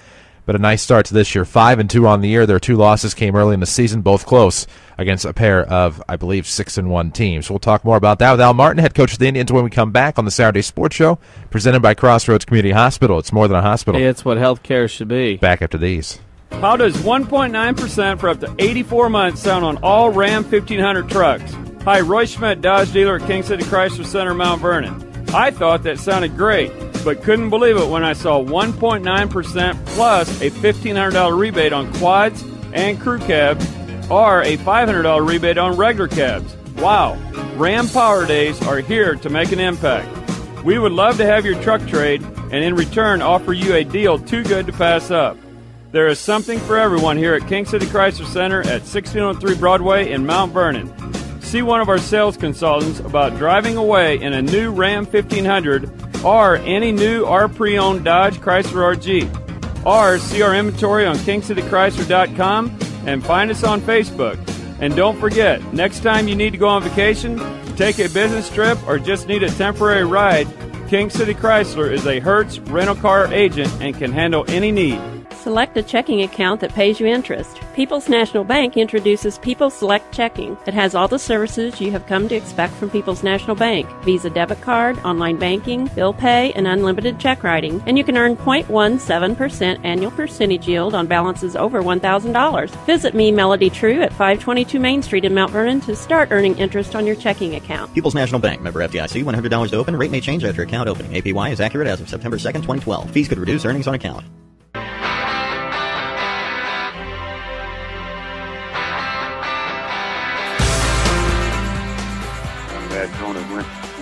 But a nice start to this year. 5-2 on the year. Their two losses came early in the season, both close, against a pair of, I believe, 6-1 teams. We'll talk more about that with Al Martin, head coach of the Indians, when we come back on the Saturday Sports Show, presented by Crossroads Community Hospital. It's more than a hospital. It's what healthcare should be. Back after these. How does 1.9% for up to 84 months sound on all Ram 1500 trucks? Hi, Roy Schmidt, Dodge dealer at King City Chrysler Center, Mount Vernon. I thought that sounded great, but couldn't believe it when I saw 1.9% plus a $1,500 rebate on quads and crew cabs, or a $500 rebate on regular cabs. Wow, Ram Power Days are here to make an impact. We would love to have your truck trade, and in return offer you a deal too good to pass up. There is something for everyone here at King City Chrysler Center at 1603 Broadway in Mount Vernon. See one of our sales consultants about driving away in a new Ram 1500 or any new or pre-owned Dodge, Chrysler, or Jeep. Or see our inventory on KingCityChrysler.com and find us on Facebook. And don't forget, next time you need to go on vacation, take a business trip, or just need a temporary ride, King City Chrysler is a Hertz rental car agent and can handle any need. Select a checking account that pays you interest. People's National Bank introduces People Select Checking. It has all the services you have come to expect from People's National Bank. Visa debit card, online banking, bill pay, and unlimited check writing. And you can earn 0.17% annual percentage yield on balances over $1,000. Visit me, Melody True, at 522 Main Street in Mount Vernon to start earning interest on your checking account. People's National Bank, member FDIC, $100 to open. Rate may change after account opening. APY is accurate as of September 2nd, 2012. Fees could reduce earnings on account.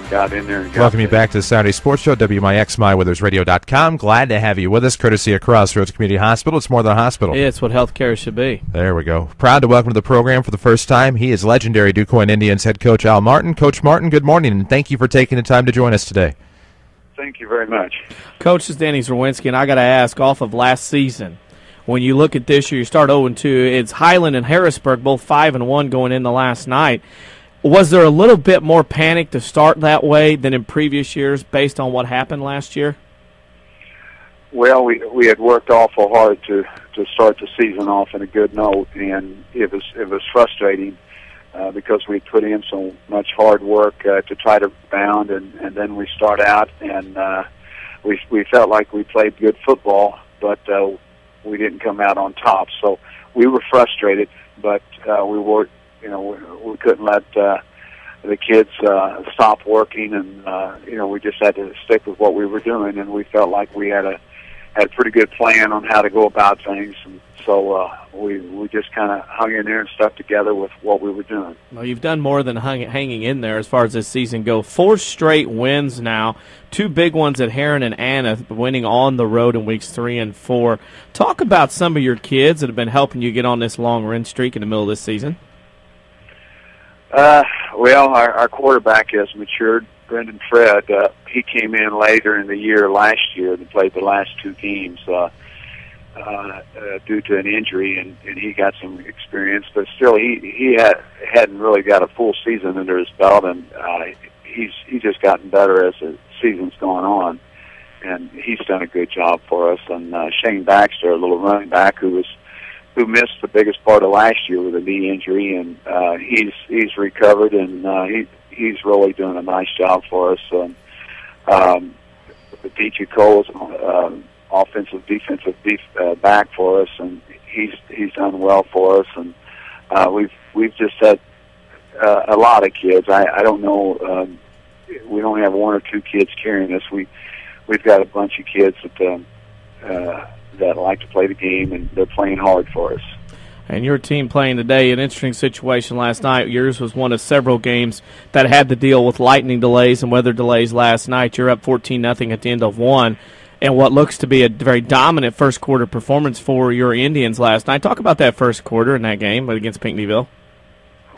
Got in there and Welcome you back to the Saturday Sports Show, WMIX, MyWeathersRadio.com. Glad to have you with us, courtesy of Crossroads Community Hospital. It's more than a hospital. Yeah, it's what healthcare should be. There we go. Proud to welcome to the program for the first time. He is legendary Quoin Indians head coach Al Martin. Coach Martin, good morning, and thank you for taking the time to join us today. Thank you very much. Coach, this is Danny Zerwinski, and I got to ask, off of last season, when you look at this year, you start 0-2. It's Highland and Harrisburg, both 5-1 going in the last night. Was there a little bit more panic to start that way than in previous years based on what happened last year? Well, we had worked awful hard to start the season off in a good note, and it was frustrating because we put in so much hard work to try to rebound, and then we start out and we felt like we played good football, but we didn't come out on top. So we were frustrated, but we were. We couldn't let the kids stop working, and we just had to stick with what we were doing. And we felt like we had a pretty good plan on how to go about things, and so we just kind of hung in there and stuck together with what we were doing. Well, you've done more than hanging in there as far as this season goes. 4 straight wins now, 2 big ones at Herrin and Anna, winning on the road in weeks 3 and 4. Talk about some of your kids that have been helping you get on this long win streak in the middle of this season. Well, our quarterback has matured. Brendan Fred, he came in later in the year last year and played the last 2 games due to an injury, and he got some experience. But still, he hadn't really got a full season under his belt, and he's just gotten better as the season's gone on, and he's done a good job for us. And Shane Baxter, a little running back who missed the biggest part of last year with a knee injury, and he's recovered, and he's really doing a nice job for us. And D.J. Cole's offensive defensive back for us, and he's done well for us. And we've just had a lot of kids. I don't know. We don't have 1 or 2 kids carrying us. We've got a bunch of kids that like to play the game, and they're playing hard for us. And your team playing today, an interesting situation last night. Yours was one of several games that had to deal with lightning delays and weather delays last night. You're up 14-0 at the end of one, and what looks to be a very dominant first quarter performance for your Indians last night. Talk about that first quarter in that game against Pinckneyville.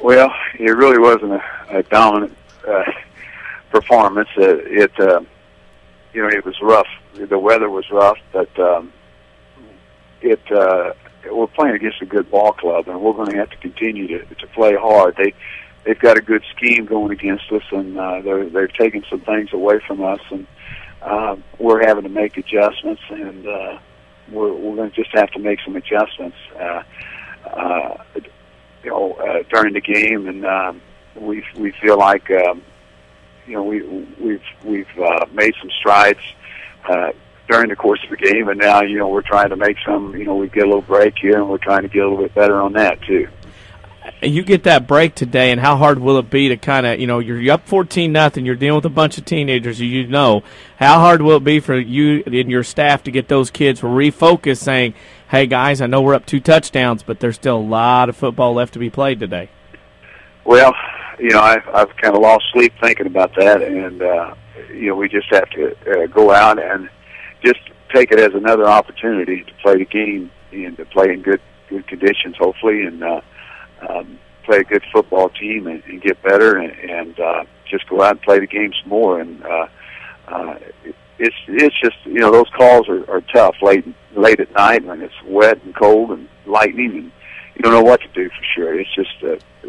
Well, it really wasn't a dominant performance. It was rough. The weather was rough, but we're playing against a good ball club, and we're going to have to continue to play hard. They've got a good scheme going against us, and they're taking some things away from us, and we're having to make adjustments, and we're going to just have to make some adjustments during the game, and we feel like we've made some strides during the course of the game, and now we're trying to make some. We get a little break here, and we're trying to get a little bit better on that too. You get that break today, and how hard will it be to kind of, you're up 14-0, you're dealing with a bunch of teenagers, how hard will it be for you and your staff to get those kids refocused, saying, hey guys, I know we're up 2 touchdowns, but there's still a lot of football left to be played today? Well, I've kind of lost sleep thinking about that, and we just have to go out and just take it as another opportunity to play the game and to play in good conditions, hopefully, and play a good football team and get better, and just go out and play the games more. And it's just those calls are tough late at night when it's wet and cold and lightning, and don't know what to do for sure. It's just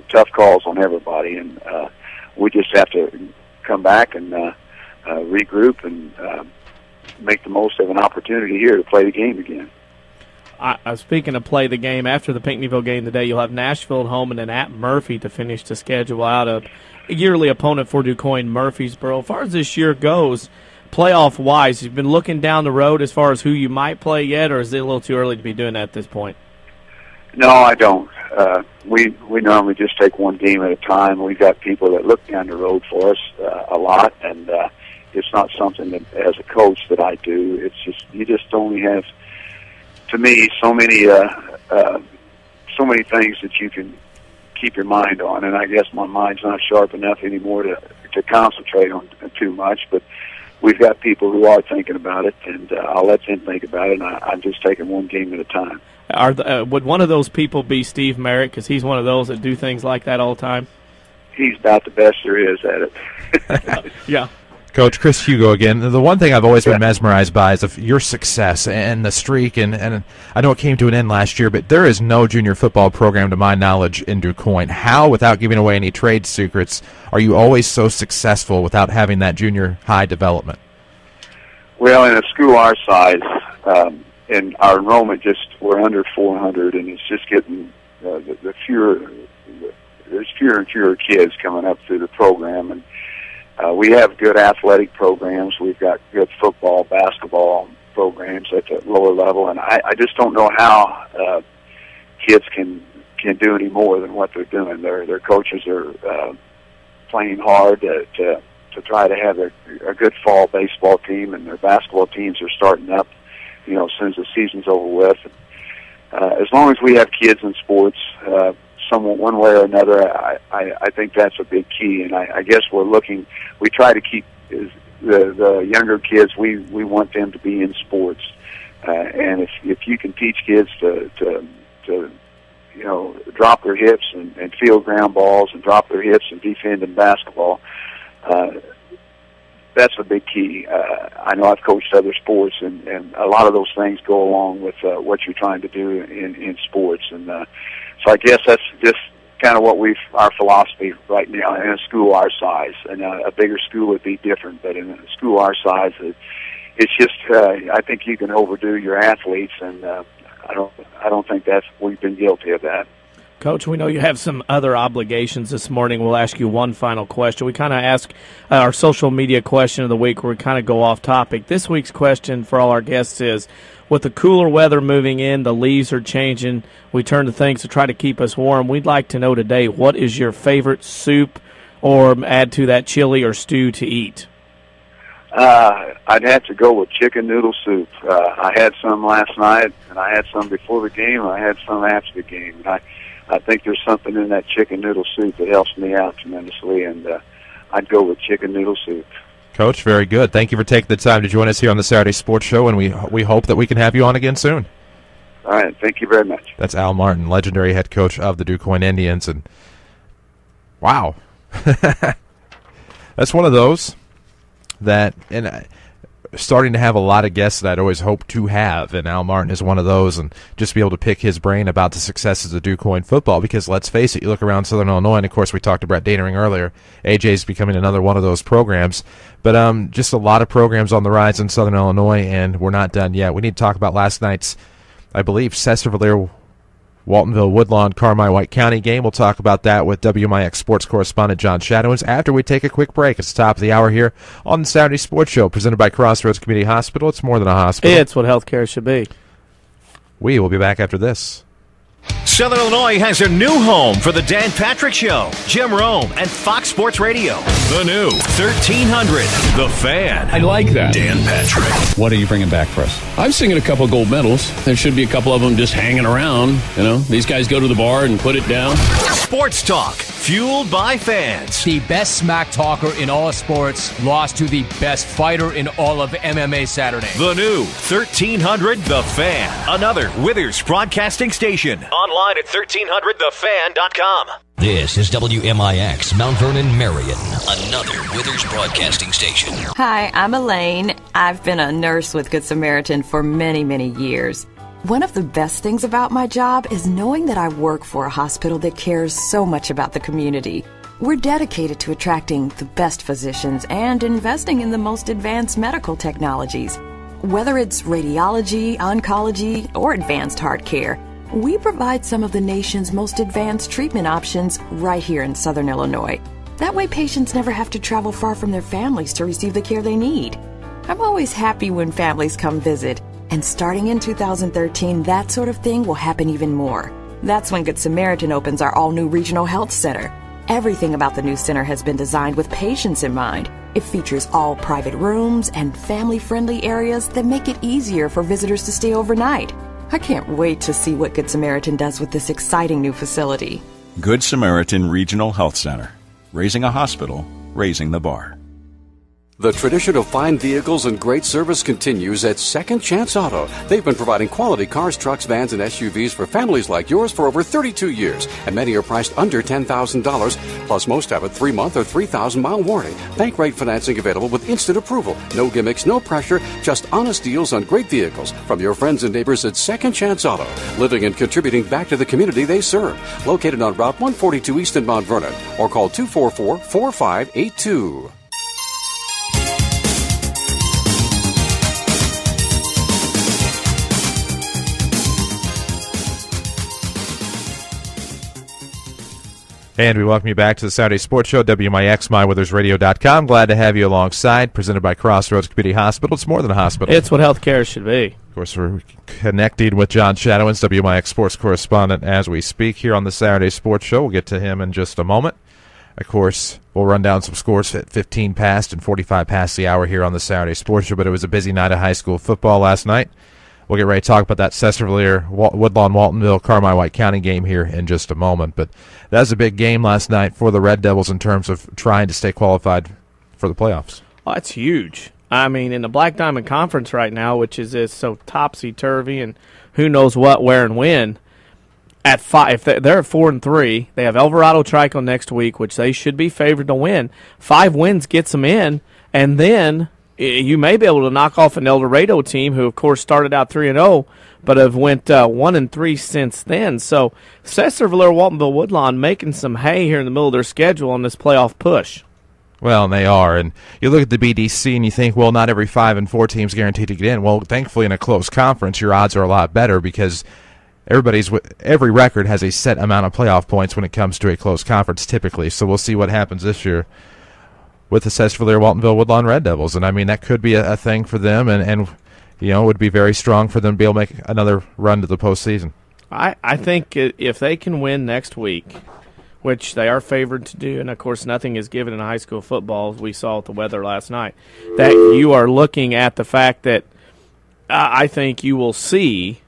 tough calls on everybody, and we just have to come back and regroup and make the most of an opportunity here to play the game again. Speaking of play the game, after the Pinckneyville game today, you'll have Nashville at home and then at Murphy to finish the schedule out. A yearly opponent for DuQuoin, Murfreesboro. As far as this year goes, playoff-wise, you've been looking down the road as far as who you might play yet, or is it a little too early to be doing that at this point? No, I don't. We normally just take one game at a time. We've got people that look down the road for us a lot, and it's not something that, as a coach, that I do. It's just you just only have, to me, so many things that you can keep your mind on, and I guess my mind's not sharp enough anymore to concentrate on too much. But we've got people who are thinking about it, and I'll let them think about it, and I'm just taking one game at a time. Would one of those people be Steve Merritt, because he's one of those that do things like that all the time? He's about the best there is at it. Yeah. Coach, Chris Hugo again. The one thing I've always been mesmerized by is of your success and the streak, and I know it came to an end last year, but there is no junior football program, to my knowledge, in DuQuoin. How, without giving away any trade secrets, are you always so successful without having that junior high development? Well, in a school our size, and our enrollment we're under 400, and it's just getting there's fewer and fewer kids coming up through the program, and we have good athletic programs. We've got good football, basketball programs at the lower level, and I just don't know how kids can do any more than what they're doing. Their coaches are playing hard to try to have a good fall baseball team, and their basketball teams are starting up, as soon as the season's over with. As long as we have kids in sports, one way or another, I think that's a big key, and I guess we try to keep the younger kids, we want them to be in sports, and if you can teach kids to drop their hips and field ground balls and drop their hips and defend in basketball, that's a big key. I know I've coached other sports, and a lot of those things go along with what you're trying to do in sports, and so I guess that's just kind of our philosophy right now in a school our size. And a bigger school would be different, but in a school our size, it's just I think you can overdo your athletes, and I don't think we've been guilty of that. Coach, we know you have some other obligations this morning. We'll ask you one final question. We kind of ask our social media question of the week where we kind of go off topic. This week's question for all our guests is, with the cooler weather moving in, the leaves are changing, we turn to things to try to keep us warm. We'd like to know today, what is your favorite soup or add to that chili or stew to eat? I'd have to go with chicken noodle soup. I had some last night, and I had some before the game, and I had some after the game. And I think there's something in that chicken noodle soup that helps me out tremendously, and I'd go with chicken noodle soup. Coach, very good. Thank you for taking the time to join us here on the Saturday Sports Show, and we hope that we can have you on again soon. All right, thank you very much. That's Al Martin, legendary head coach of the DuQuoin Indians, and wow. That's one of those that, and starting to have a lot of guests that I'd always hoped to have, and Al Martin is one of those, and just be able to pick his brain about the successes of DuQuoin football, because let's face it, you look around Southern Illinois, and of course we talked to Brett Detering earlier, AJ's becoming another one of those programs, but just a lot of programs on the rise in Southern Illinois, and we're not done yet. We need to talk about last night's, I believe, Sesser-Valie, Waltonville, Woodlawn, Carmi, White County game. We'll talk about that with WMIX sports correspondent John Shadowens after we take a quick break. It's the top of the hour here on the Saturday Sports Show, presented by Crossroads Community Hospital. It's more than a hospital. It's what healthcare should be. We will be back after this. Southern Illinois has a new home for the Dan Patrick Show, Jim Rome, and Fox Sports Radio. The new 1300, The Fan. I like that. Dan Patrick. What are you bringing back for us? I'm singing a couple of gold medals. There should be a couple of them just hanging around. These guys go to the bar and put it down. Sports talk, fueled by fans. The best smack talker in all of sports lost to the best fighter in all of MMA Saturday. The new 1300, The Fan. Another Withers broadcasting station. Online at 1300thefan.com. This is WMIX, Mount Vernon, Marion, another Withers broadcasting station. Hi, I'm Elaine. I've been a nurse with Good Samaritan for many, many years. One of the best things about my job is knowing that I work for a hospital that cares so much about the community. We're dedicated to attracting the best physicians and investing in the most advanced medical technologies. Whether it's radiology, oncology, or advanced heart care, we provide some of the nation's most advanced treatment options right here in Southern Illinois. That way patients never have to travel far from their families to receive the care they need. I'm always happy when families come visit. And starting in 2013, that sort of thing will happen even more. That's when Good Samaritan opens our all-new regional health center. Everything about the new center has been designed with patients in mind. It features all private rooms and family-friendly areas that make it easier for visitors to stay overnight. I can't wait to see what Good Samaritan does with this exciting new facility. Good Samaritan Regional Health Center. Raising a hospital, raising the bar. The tradition of fine vehicles and great service continues at Second Chance Auto. They've been providing quality cars, trucks, vans, and SUVs for families like yours for over 32 years, and many are priced under $10,000. Plus, most have a 3-month or 3,000-mile warranty. Bank rate financing available with instant approval. No gimmicks, no pressure, just honest deals on great vehicles from your friends and neighbors at Second Chance Auto, living and contributing back to the community they serve. Located on Route 142 East in Mount Vernon, or call 244-4582. And we welcome you back to the Saturday Sports Show, WMIX, MyWeathersRadio.com. Glad to have you alongside. Presented by Crossroads Community Hospital. It's more than a hospital. It's what healthcare should be. Of course, we're connecting with John Shadowens, WMIX sports correspondent, as we speak here on the Saturday Sports Show. We'll get to him in just a moment. Of course, we'll run down some scores at 15 past and 45 past the hour here on the Saturday Sports Show, but it was a busy night of high school football last night. We'll get ready to talk about that Sesser-Valie, Woodlawn, Waltonville, Carmi-White County game here in just a moment. But that was a big game last night for the Red Devils in terms of trying to stay qualified for the playoffs. Well, that's huge. I mean, in the Black Diamond Conference right now, which is so topsy-turvy and who knows what, where, and when, at 5, if they're at 4-3, they have Alvarado Trico next week, which they should be favored to win. 5 wins gets them in, and then you may be able to knock off an El Dorado team who, of course, started out 3-0, but have went 1-3 since then. So Sesser-Valie, Waltonville, Woodlawn making some hay here in the middle of their schedule on this playoff push. Well, and they are. And you look at the BDC and you think, well, not every 5 and 4 team's guaranteed to get in. Well, thankfully, in a close conference, your odds are a lot better because every record has a set amount of playoff points when it comes to a close conference typically. So we'll see what happens this year with the Sesser-Valie, Waltonville, Woodlawn Red Devils. And, I mean, that could be a thing for them, and you know, it would be very strong for them to be able to make another run to the postseason. I think if they can win next week, which they are favored to do, and, of course, nothing is given in high school football, as we saw with the weather last night, that you are looking at the fact that I think you will see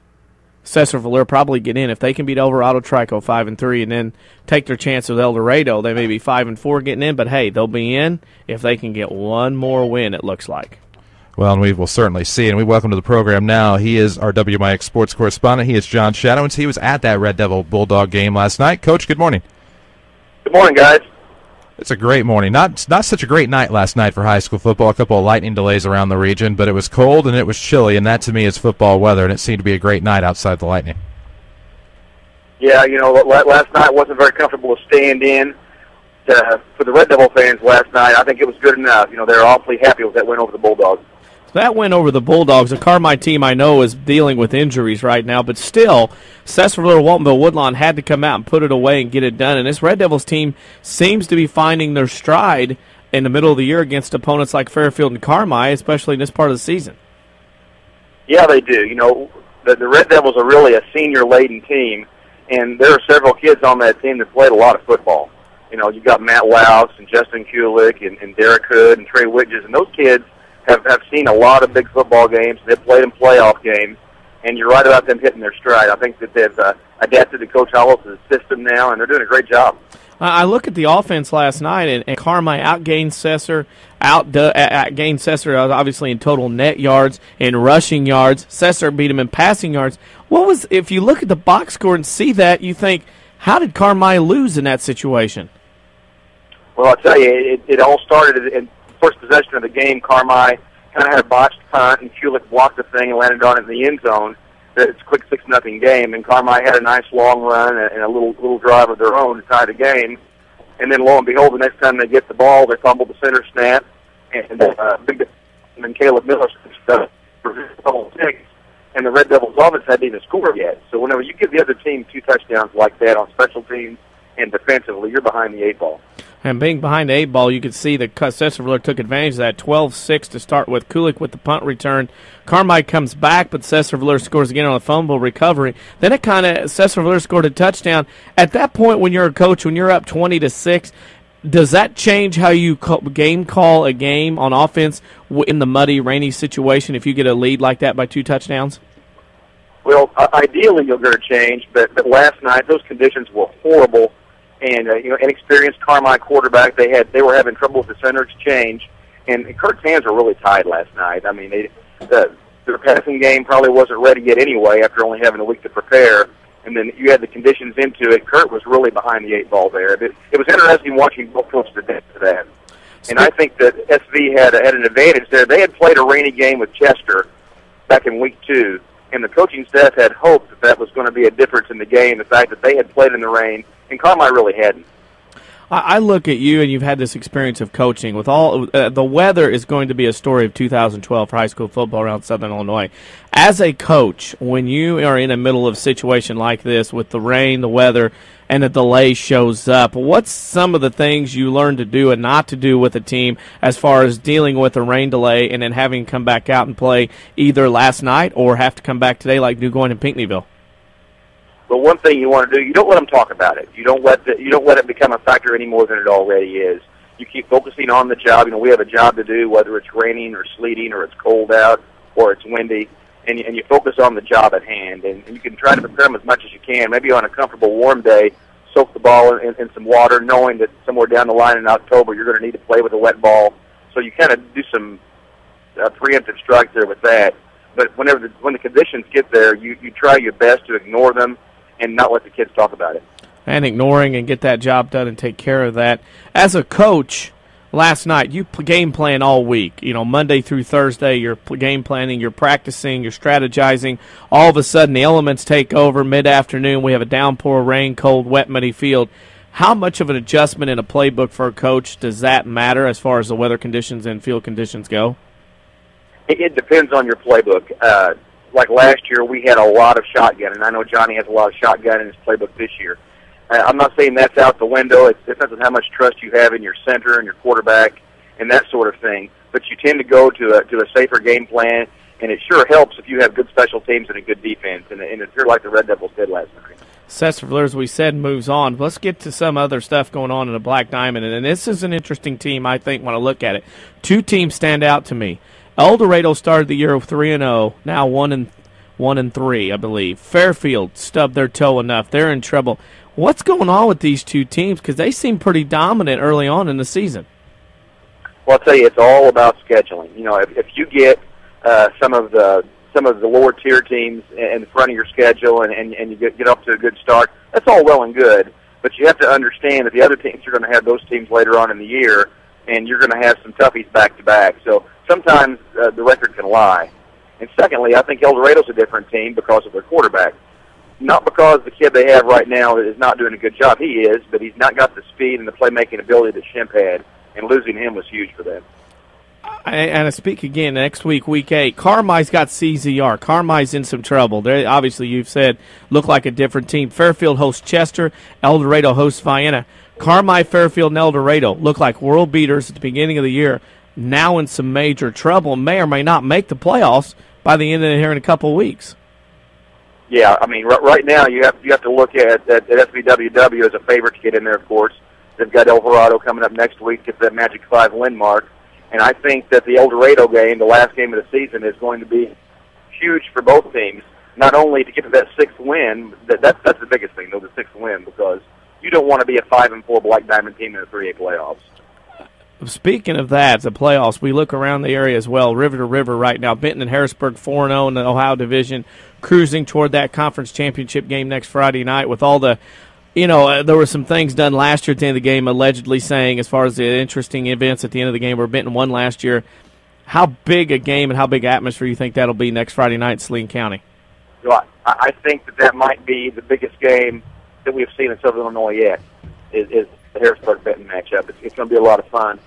Sesser-Valie probably get in. If they can beat Alvarado Trico 5-3 and then take their chance with El Dorado, they may be 5-4 getting in, but hey, they'll be in if they can get one more win, it looks like. Well, and we will certainly see. And we welcome to the program now. He is our WMIX sports correspondent. He is John Shadowens. He was at that Red Devil Bulldog game last night. Coach, good morning. Good morning, guys. It's a great morning. Not such a great night last night for high school football. A couple of lightning delays around the region, but it was cold and it was chilly, and that to me is football weather, and it seemed to be a great night outside the lightning. Yeah, you know, last night wasn't very comfortable to stand in. For the Red Devil fans last night, I think it was good enough. You know, they're awfully happy with that win over the Bulldogs. That win over the Bulldogs, a Carmi team I know is dealing with injuries right now, but still, Sesser-Valie, Waltonville, Woodlawn had to come out and put it away and get it done. And this Red Devils team seems to be finding their stride in the middle of the year against opponents like Fairfield and Carmi, especially in this part of the season. Yeah, they do. You know, the Red Devils are really a senior-laden team, and there are several kids on that team that played a lot of football. You know, you've got Matt Louse and Justin Kulik and Derek Hood and Trey Widges, and those kids have seen a lot of big football games. They've played in playoff games, and you're right about them hitting their stride. I think that they've adapted to Coach Hollis' system now, and they're doing a great job. I look at the offense last night, and Carmi outgained Sesser, outgained Sesser obviously in total net yards and rushing yards. Sesser beat him in passing yards. If you look at the box score and see that, you think, how did Carmi lose in that situation? Well, I'll tell you, it all started in first possession of the game. Carmi kind of had a botched punt, and Kulik blocked the thing and landed on it in the end zone. it's a quick 6-0 game, and Carmi had a nice long run and a little drive of their own to tie the game. And then lo and behold, the next time they get the ball, they fumble the center snap, and then Caleb Miller stuff for a couple of ticks, and the Red Devils offense hadn't even scored yet. So whenever you give the other team 2 touchdowns like that on special teams and defensively, you're behind the 8 ball. And being behind the 8 ball, you could see that Sesser-Valie took advantage of that. 12-6 to start with. Kulik with the punt return. Carmi comes back, but Sesser-Valie scores again on a fumble recovery. Then Sesser-Valie scored a touchdown. At that point, when you're a coach, when you're up 20-6, does that change how you call a game on offense in the muddy, rainy situation if you get a lead like that by 2 touchdowns? Well, ideally you're going to change, but last night those conditions were horrible. And inexperienced Carmi quarterback, they were having trouble with the center exchange, and Kurt's hands were really tied last night. I mean, their passing game probably wasn't ready yet anyway after only having a week to prepare. And then you had the conditions into it. Kurt was really behind the 8 ball there. It was interesting watching both coaches adapt to that. And I think that SV had an advantage there. They had played a rainy game with Chester back in week 2, and the coaching staff had hoped that was going to be a difference in the game, the fact that they had played in the rain, and Carmi really hadn't. I look at you, and you've had this experience of coaching. With all the weather is going to be a story of 2012 for high school football around Southern Illinois. As a coach, when you are in the middle of a situation like this with the rain, the weather, and a delay shows up, what's some of the things you learn to do and not to do with a team as far as dealing with a rain delay and then having to come back out and play either last night or have to come back today like New Quoin and Pinckneyville? But one thing you want to do, you don't let them talk about it. You don't let it become a factor any more than it already is. You keep focusing on the job. We have a job to do, whether it's raining or sleeting or it's cold out or it's windy, and you focus on the job at hand. And you can try to prepare them as much as you can. Maybe on a comfortable warm day, soak the ball in some water, knowing that somewhere down the line in October you're going to need to play with a wet ball. So you kind of do some preemptive strikes there with that. But when the conditions get there, you try your best to ignore them and not let the kids talk about it. And ignoring and get that job done and take care of that. As a coach, last night, you game plan all week. Monday through Thursday, you're game planning, you're practicing, you're strategizing. All of a sudden, the elements take over. Mid-afternoon, we have a downpour, rain, cold, wet, muddy field. How much of an adjustment in a playbook for a coach does that matter as far as the weather conditions and field conditions go? It depends on your playbook. Like last year, we had a lot of shotgun, and I know Johnny has a lot of shotgun in his playbook this year. I'm not saying that's out the window. It depends on how much trust you have in your center and your quarterback and that sort of thing. But you tend to go to a safer game plan, and it sure helps if you have good special teams and a good defense, and it appeared like the Red Devils did last night. Sesser-Valie, as we said, moves on. Let's get to some other stuff going on in the Black Diamond, and this is an interesting team, I think, when I look at it. 2 teams stand out to me. El Dorado started the year 3-0, now 1-3, I believe. Fairfield stubbed their toe enough. They're in trouble. What's going on with these 2 teams? Because they seem pretty dominant early on in the season. Well, I'll tell you, it's all about scheduling. If you get some of the lower tier teams in the front of your schedule and you get up to a good start, that's all well and good. But you have to understand that the other teams are going to have those teams later on in the year, and you're going to have some toughies back-to-back. So sometimes the record can lie. And secondly, I think El Dorado's a different team because of their quarterback. Not because the kid they have right now is not doing a good job. He is, but he's not got the speed and the playmaking ability that Shemp had, and losing him was huge for them. And I speak again next week, week 8. Carmi's got CZR. Carmi's in some trouble. They obviously, you've said, look like a different team. Fairfield hosts Chester. El Dorado hosts Vienna. Carmi, Fairfield, and El Dorado look like world beaters at the beginning of the year. Now in some major trouble, may or may not make the playoffs by the end of here in a couple of weeks. Yeah, I mean, right now you have to look at SVWW as a favorite to get in there. Of course, they've got El Dorado coming up next week, get that Magic 5 win mark, and I think that the El Dorado game, the last game of the season, is going to be huge for both teams. Not only to get to that 6th win, that's the biggest thing, though, the 6th win, because you don't want to be a 5-4 Black Diamond team in the 3A playoffs. Speaking of that, the playoffs, we look around the area as well, river to river right now. Benton and Harrisburg 4-0 in the Ohio Division, cruising toward that conference championship game next Friday night with all the, there were some things done last year at the end of the game allegedly saying as far as the interesting events at the end of the game where Benton won last year. How big a game and how big atmosphere you think that'll be next Friday night in Saline County? So I think that might be the biggest game that we've seen in Southern Illinois yet, is the Harrisburg-Benton matchup. It's going to be a lot of fun.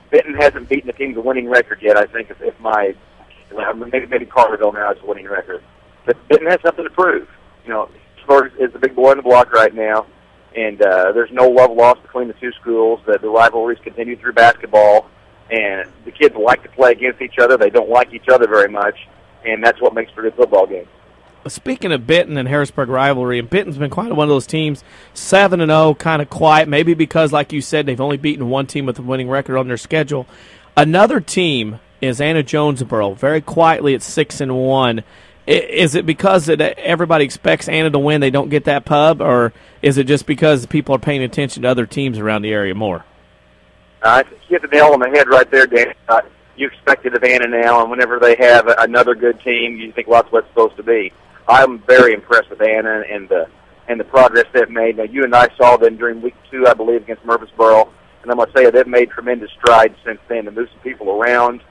Benton hasn't beaten a team with a winning record yet. I think if maybe Carterville now has a winning record, but Benton has something to prove. Harrisburg is the big boy on the block right now, and there's no love lost between the two schools. The rivalries continue through basketball, and the kids like to play against each other. They don't like each other very much, and that's what makes for a good football game. Speaking of Benton and Harrisburg rivalry, and Benton's been quite one of those teams, 7-0, kind of quiet, maybe because, like you said, they've only beaten one team with a winning record on their schedule. Another team is Anna-Jonesboro, very quietly at 6-1. Is it because everybody expects Anna to win, they don't get that pub, or is it just because people are paying attention to other teams around the area more? I think you hit the nail on the head right there, Dan. You expect it of Anna now, and whenever they have another good team, you think, well, that's what it's supposed to be. I'm very impressed with Anna and the progress they've made. Now, you and I saw them during week 2, I believe, against Murfreesboro, and I must say they've made tremendous strides since then to move some people around.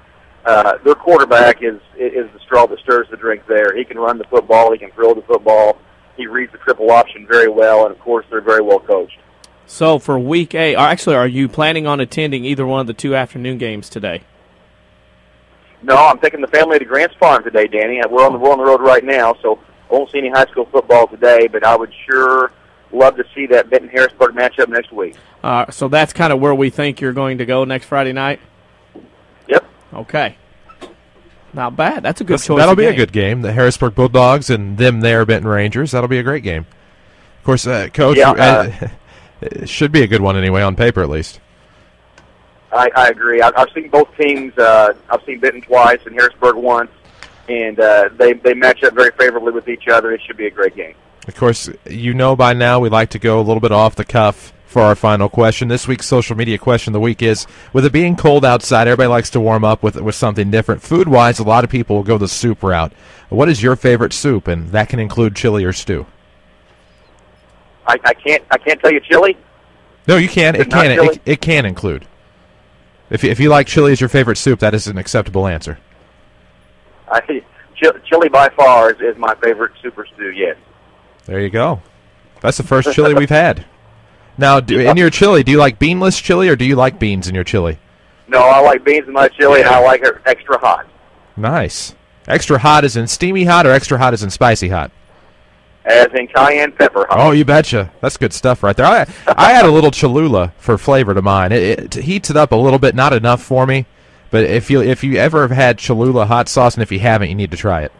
Their quarterback is the straw that stirs the drink there. He can run the football. He can throw the football. He reads the triple option very well, and, of course, they're very well coached. So for week 8, are you planning on attending either one of the 2 afternoon games today? No, I'm taking the family to Grants Farm today, Danny. We're on the road right now, so I won't see any high school football today, but I would sure love to see that Benton-Harrisburg matchup next week. So that's kind of where we think you're going to go next Friday night? Yep. Okay. Not bad. That's a good choice. That'll be a good game. The Harrisburg Bulldogs and them there, Benton Rangers. That'll be a great game. Of course, Coach, it should be a good one anyway, on paper at least. I agree. I've seen both teams. I've seen Benton twice and Harrisburg once, and they match up very favorably with each other. It should be a great game. Of course, by now we like to go a little bit off the cuff for our final question. This week's social media question of the week is, with it being cold outside, everybody likes to warm up with something different. Food-wise, a lot of people will go the soup route. What is your favorite soup? And that can include chili or stew. I can't tell you chili. No, you can. It can include. If you like chili as your favorite soup, that is an acceptable answer. Chili by far is my favorite super stew, yes. There you go. That's the first chili we've had. Now, in your chili, do you like beanless chili or do you like beans in your chili? No, I like beans in my chili, and I like it extra hot. Nice. Extra hot as in steamy hot or extra hot as in spicy hot? As in cayenne pepper hot. Oh, you betcha. That's good stuff right there. I add a little Cholula for flavor to mine. It heats it up a little bit, not enough for me. But if you ever have had Cholula hot sauce, and if you haven't, you need to try it.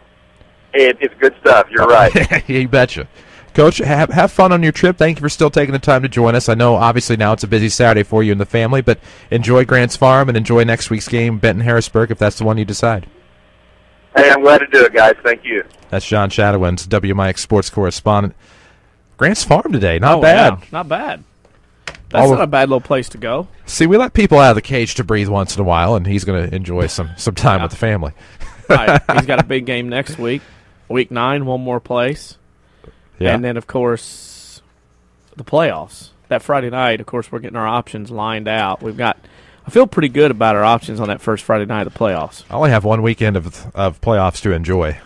It's good stuff. You're right. You betcha. Coach, have fun on your trip. Thank you for still taking the time to join us. I know, obviously, now it's a busy Saturday for you and the family, but enjoy Grants Farm and enjoy next week's game, Benton-Harrisburg, if that's the one you decide. Hey, I'm glad to do it, guys. Thank you. That's John Shadowens, WMIX sports correspondent. Grants Farm today. Not bad. Yeah, not bad. That's not a bad little place to go. See, we let people out of the cage to breathe once in a while, and he's going to enjoy some time with the family. Right. He's got a big game next week. Week 9, one more place. Yeah. And then, of course, the playoffs. That Friday night, of course, we're getting our options lined out. I feel pretty good about our options on that first Friday night of the playoffs. I only have one weekend of playoffs to enjoy.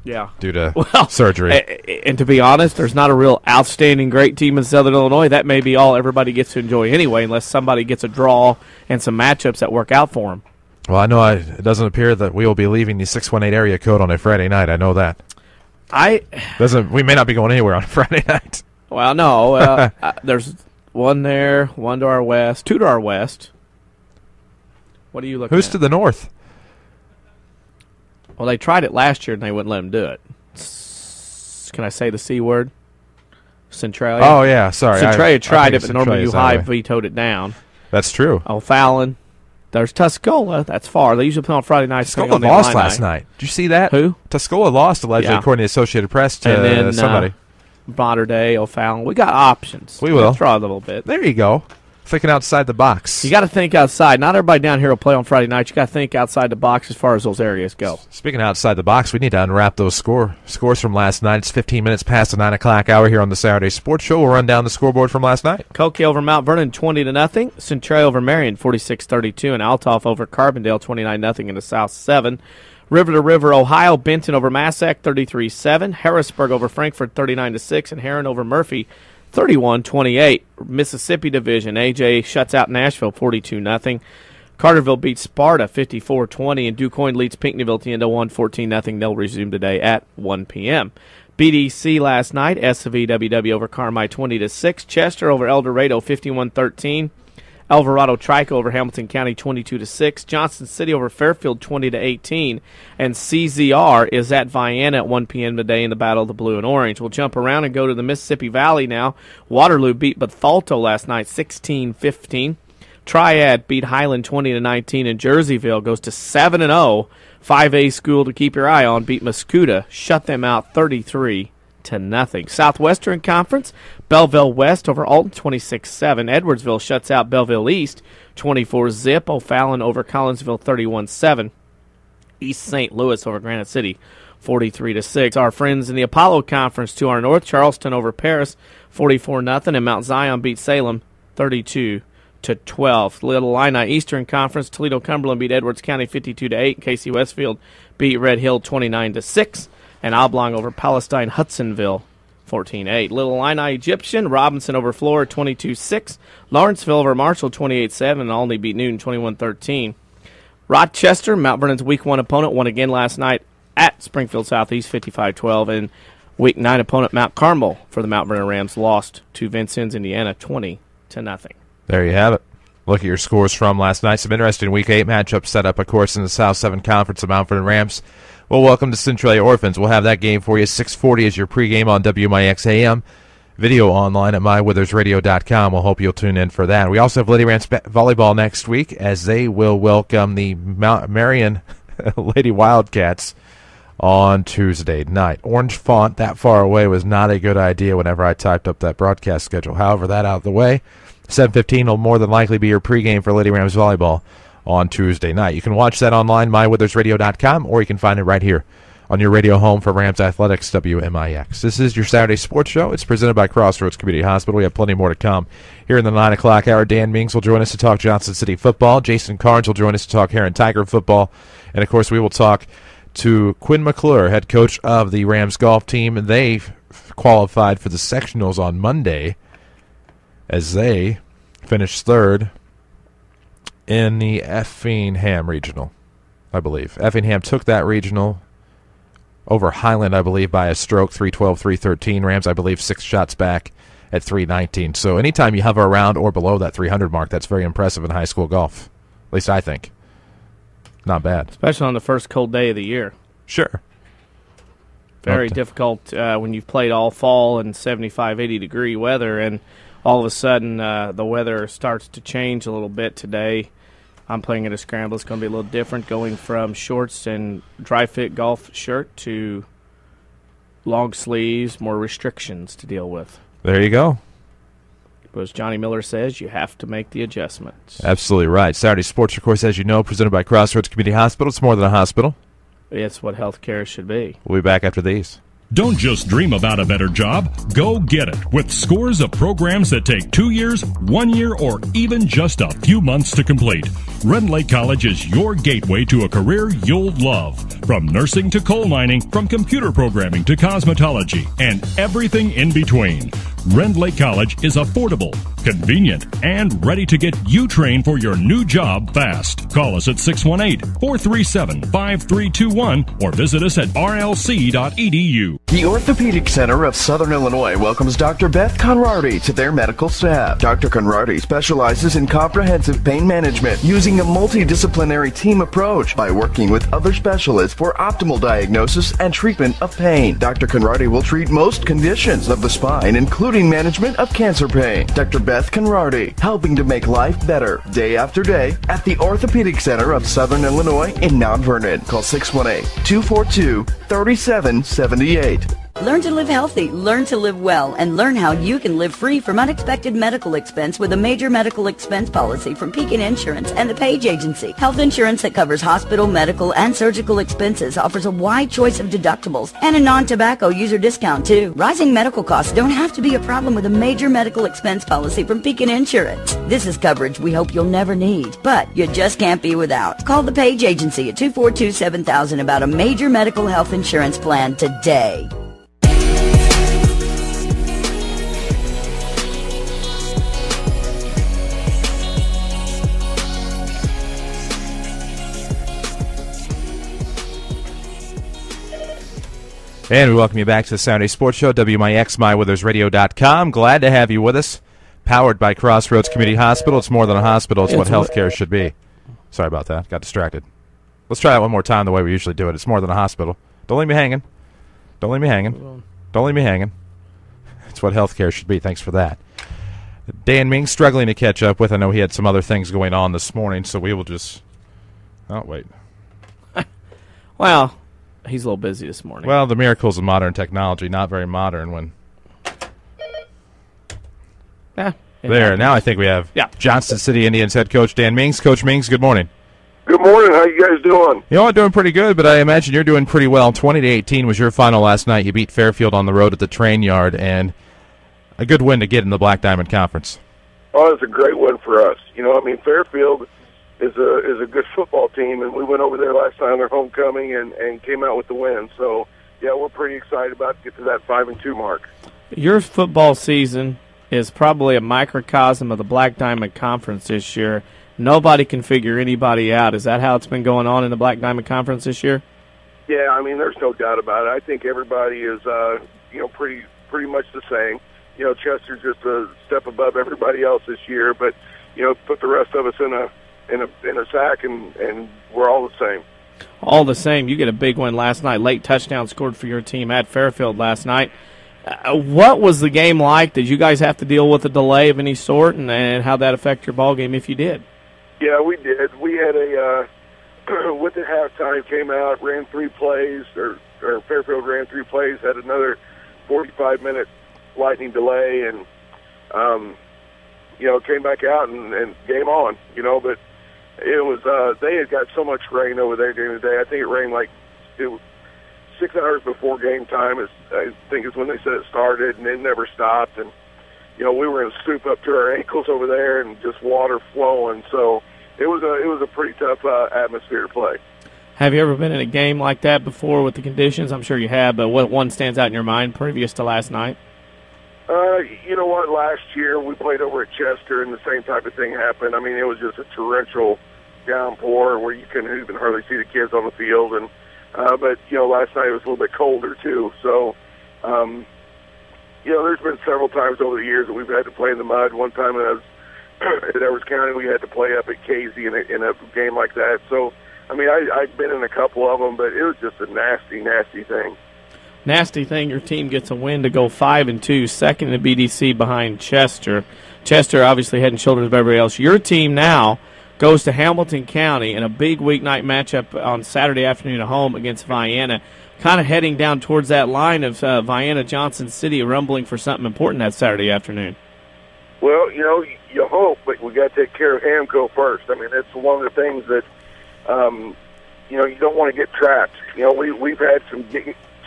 Yeah. Due to surgery. And to be honest, there's not a real outstanding great team in Southern Illinois. That may be all everybody gets to enjoy anyway, unless somebody gets a draw and some matchups that work out for them. Well, I know it doesn't appear that we will be leaving the 618 area code on a Friday night. I know that. We may not be going anywhere on a Friday night. Well, no. There's one there, one to our west, 2 to our west. What are you looking at? Who's to the north? Well, they tried it last year and they wouldn't let them do it. Can I say the C word? Centralia. Oh, yeah, sorry. Centralia tried it, but Norman U. High vetoed it down. That's true. O'Fallon. There's Tuscola. That's far. They usually play on Friday nights. Tuscola lost last night. Did you see that? Who? Tuscola lost, allegedly, according to the Associated Press, to somebody. Mater Dei, O'Fallon. We got options. We will. Let's try a little bit. There you go. Thinking outside the box. You got to think outside. Not everybody down here will play on Friday night. You got to think outside the box as far as those areas go. Speaking of outside the box, we need to unwrap those scores from last night. It's 15 minutes past the 9 o'clock hour here on the Saturday Sports Show. We'll run down the scoreboard from last night. Koke over Mount Vernon 20-0. Centralia over Marion 46-32, and Altoff over Carbondale 29-0 in the South 7. River to River, Ohio, Benton over Massac, 33-7. Harrisburg over Frankfort, 39-6. And Herrin over Murphy, 31-28. Mississippi Division, AJ shuts out Nashville, 42-0. Carterville beats Sparta, 54-20. And DuQuoin leads Pinckneyville at the end of 14-0. They'll resume today at 1 p.m. BDC last night, SVWW over Carmi, 20-6. Chester over El Dorado, 51-13. Alvarado Trico over Hamilton County, 22-6. Johnston City over Fairfield, 20-18. And CZR is at Vienna at 1 p.m. today in the Battle of the Blue and Orange. We'll jump around and go to the Mississippi Valley now. Waterloo beat Bethalto last night, 16-15. Triad beat Highland 20-19, and Jerseyville goes to 7-0. 5A school to keep your eye on beat Muscuda, shut them out 33-0. Southwestern Conference, Belleville West over Alton 26-7. Edwardsville shuts out Belleville East 24-0. O'Fallon over Collinsville 31-7. East St. Louis over Granite City 43-6. Our friends in the Apollo Conference to our north, Charleston over Paris 44-0, and Mount Zion beat Salem 32-12. Little Illini Eastern Conference, Toledo Cumberland beat Edwards County 52-8. Casey Westfield beat Red Hill 29-6. And Oblong over Palestine Hudsonville 14-8. Little Illini Egyptian, Robinson over Florida 22-6. Lawrenceville over Marshall 28-7. And Olney beat Newton 21-13. Rochester, Mount Vernon's Week 1 opponent, won again last night at Springfield Southeast 55-12. And Week 9 opponent Mount Carmel for the Mount Vernon Rams lost to Vincennes, Indiana 20-0. There you have it. Look at your scores from last night. Some interesting Week 8 matchups set up, of course, in the South 7 Conference. The Mount Vernon Rams will welcome the Centralia Orphans. We'll have that game for you. 6:40 is your pregame on WMIX AM. Video online at mywithersradio.com. We'll hope you'll tune in for that. We also have Lady Rams volleyball next week as they will welcome the Mount Marion Lady Wildcats on Tuesday night. Orange font that far away was not a good idea whenever I typed up that broadcast schedule. However, that out of the way, 7:15 will more than likely be your pregame for Lady Rams volleyball on Tuesday night. You can watch that online, mywithersradio.com, or you can find it right here on your radio home for Rams Athletics, WMIX. This is your Saturday sports show. It's presented by Crossroads Community Hospital. We have plenty more to come. Here in the 9 o'clock hour, Dan Mings will join us to talk Johnston City football. Jason Karnes will join us to talk Herrin Tiger football. And, of course, we will talk to Quinn McClure, head coach of the Rams golf team. They qualified for the sectionals on Monday as they finished third in the Effingham Regional, I believe. Effingham took that regional over Highland, I believe, by a stroke, 312, 313. Rams, I believe, 6 shots back at 319. So anytime you hover around or below that 300 mark, that's very impressive in high school golf. At least I think. Not bad. Especially on the first cold day of the year. Sure. Very difficult when you've played all fall in 75, 80-degree weather, and all of a sudden the weather starts to change a little bit today. I'm playing at a scramble. It's going to be a little different, going from shorts and dry-fit golf shirt to long sleeves, more restrictions to deal with. There you go. But as Johnny Miller says, you have to make the adjustments. Absolutely right. Saturday Sports, of course, as you know, presented by Crossroads Community Hospital. It's more than a hospital. It's what health care should be. We'll be back after these. Don't just dream about a better job. Go get it with scores of programs that take 2 years, 1 year, or even just a few months to complete. Rend Lake College is your gateway to a career you'll love. From nursing to coal mining, from computer programming to cosmetology, and everything in between. Rend Lake College is affordable, convenient, and ready to get you trained for your new job fast. Call us at 618-437-5321 or visit us at rlc.edu. The Orthopedic Center of Southern Illinois welcomes Dr. Beth Conrarty to their medical staff. Dr. Conrarty specializes in comprehensive pain management using a multidisciplinary team approach by working with other specialists for optimal diagnosis and treatment of pain. Dr. Conrarty will treat most conditions of the spine, including management of cancer pain. Dr. Beth Conrarty, helping to make life better day after day at the Orthopedic Center of Southern Illinois in Mount Vernon. Call 618-242-3778. Learn to live healthy, learn to live well, and learn how you can live free from unexpected medical expense with a major medical expense policy from Pekin Insurance and the Page Agency. Health insurance that covers hospital, medical, and surgical expenses offers a wide choice of deductibles and a non-tobacco user discount, too. Rising medical costs don't have to be a problem with a major medical expense policy from Pekin Insurance. This is coverage we hope you'll never need, but you just can't be without. Call the Page Agency at 242-7000 about a major medical health insurance plan today. And we welcome you back to the Saturday Sports Show, WMIX, MyWithersRadio.com. Glad to have you with us. Powered by Crossroads Community Hospital. It's more than a hospital. It's what healthcare should be. Sorry about that. Got distracted. Let's try that one more time the way we usually do it. It's more than a hospital. Don't leave me hanging. Don't leave me hanging. Don't leave me hanging. It's what healthcare should be. Thanks for that. Dan Mings struggling to catch up with. I know he had some other things going on this morning, so we will just... Oh, wait. Well... He's a little busy this morning. Well, the miracles of modern technology, not very modern when... Yeah. There, now I think we have Johnston City Indians head coach Dan Mings. Coach Mings, good morning. Good morning. How you guys doing? You know, I'm doing pretty good, but I imagine you're doing pretty well. 20-18 was your final last night. You beat Fairfield on the road at the train yard, and a good win to get in the Black Diamond Conference. Oh, it's a great win for us. You know, I mean, Fairfield is a good football team, and we went over there last night on their homecoming and came out with the win. So, yeah, we're pretty excited about to get to that 5-2 mark. Your football season is probably a microcosm of the Black Diamond Conference this year. Nobody can figure anybody out. Is that how it's been going on in the Black Diamond Conference this year? Yeah, I mean, there's no doubt about it. I think everybody is, pretty much the same. You know, Chester's just a step above everybody else this year, but put the rest of us in a sack, and we're all the same. All the same. You get a big win last night. Late touchdown scored for your team at Fairfield last night. What was the game like? Did you guys have to deal with a delay of any sort, and how that affect your ball game if you did? Yeah, we did. We had with the halftime, came out, ran 3 plays, or Fairfield ran 3 plays, had another 45-minute lightning delay, and came back out and game on. But it was they had got so much rain over there during the day. I think it rained it was 6 hours before game time. I think is when they said it started, and it never stopped. And we were in a soup up to our ankles over there, and just water flowing. So it was a pretty tough atmosphere to play. Have you ever been in a game like that before with the conditions? I'm sure you have, but what one stands out in your mind previous to last night? You know what? Last year we played over at Chester, and the same type of thing happened. I mean, it was just a torrential downpour where you couldn't even hardly see the kids on the field. And but last night it was a little bit colder too. So there's been several times over the years that we've had to play in the mud. One time at Edwards County, we had to play up at Casey in a game like that. So I mean, I've been in a couple of them, but it was just a nasty, nasty thing. Nasty thing, your team gets a win to go 5-2, second in the BDC behind Chester. Chester obviously head and shoulders above everybody else. Your team now goes to Hamilton County in a big weeknight matchup on Saturday afternoon at home against Vienna, kind of heading down towards that line of Vienna, Johnson City, rumbling for something important that Saturday afternoon. Well, you hope, but we got to take care of Hamco first. I mean, that's one of the things that, you don't want to get trapped. We've had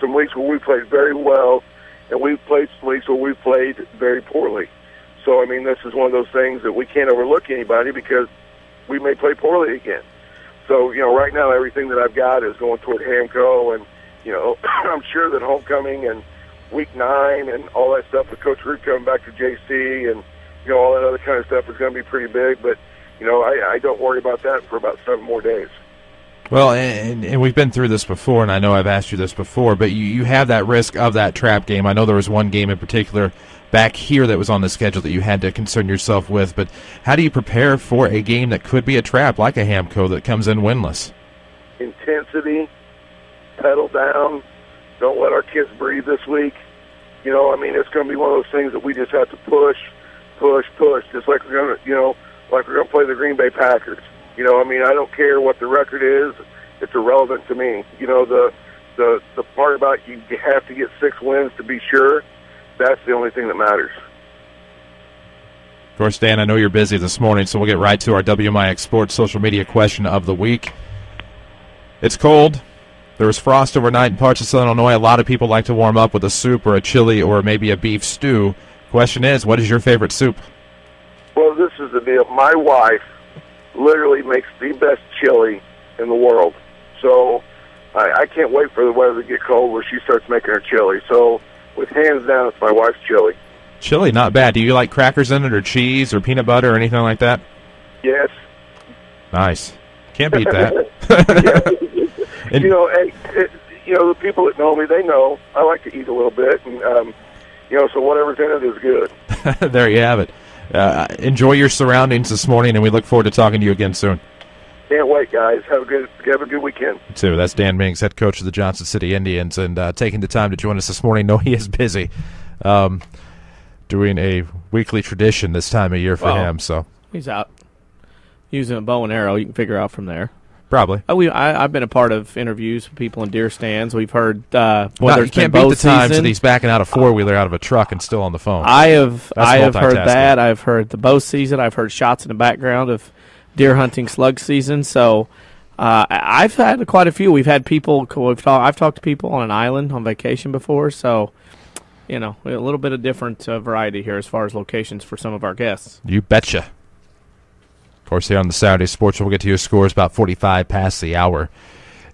some weeks where we played very well, and we've played some weeks where we've played very poorly. So, I mean, this is one of those things that we can't overlook anybody because we may play poorly again. So, right now everything that I've got is going toward Hamco, and, I'm sure that homecoming and week 9 and all that stuff with Coach Root coming back to JC and, all that other kind of stuff is going to be pretty big. But, I don't worry about that for about 7 more days. Well, and we've been through this before, and I know I've asked you this before, but you have that risk of that trap game. I know there was one game in particular back here that was on the schedule that you had to concern yourself with, but how do you prepare for a game that could be a trap like a Hamco that comes in winless? Intensity, pedal down, don't let our kids breathe this week. I mean, it's going to be one of those things that we just have to push, just like we're going to play the Green Bay Packers. I mean, I don't care what the record is. It's irrelevant to me. The The part about you have to get 6 wins to be sure, that's the only thing that matters. Of course, Dan, I know you're busy this morning, so we'll get right to our WMIX Sports social media question of the week. It's cold. There was frost overnight in parts of Southern Illinois. A lot of people like to warm up with a soup or a chili or maybe a beef stew. Question is, what is your favorite soup? Well, this is the deal. My wife literally makes the best chili in the world. So I can't wait for the weather to get cold where she starts making her chili. So with hands down, it's my wife's chili. Chili, not bad. Do you like crackers in it or cheese or peanut butter or anything like that? Yes. Nice. Can't beat that. And, the people that know me, they know I like to eat a little bit, and so whatever's in it is good. There you have it. Enjoy your surroundings this morning, and we look forward to talking to you again soon. Can't wait, guys. Have a good weekend. You too. That's Dan Mings, head coach of the Johnston City Indians, and taking the time to join us this morning. No, he is busy, doing a weekly tradition this time of year for him. So he's out using a bow and arrow. You can figure out from there. Probably. I've been a part of interviews with people in deer stands. We've heard you can't beat the times that he's backing out a four-wheeler out of a truck and still on the phone. I have heard that. I've heard the bow season. I've heard shots in the background of deer hunting slug season. So I've had quite a few. We've had people. I've talked to people on an island on vacation before. So a little bit of different variety here as far as locations for some of our guests. You betcha. Of course, here on the Saturday Sports Show, we'll get to your scores about 45 past the hour.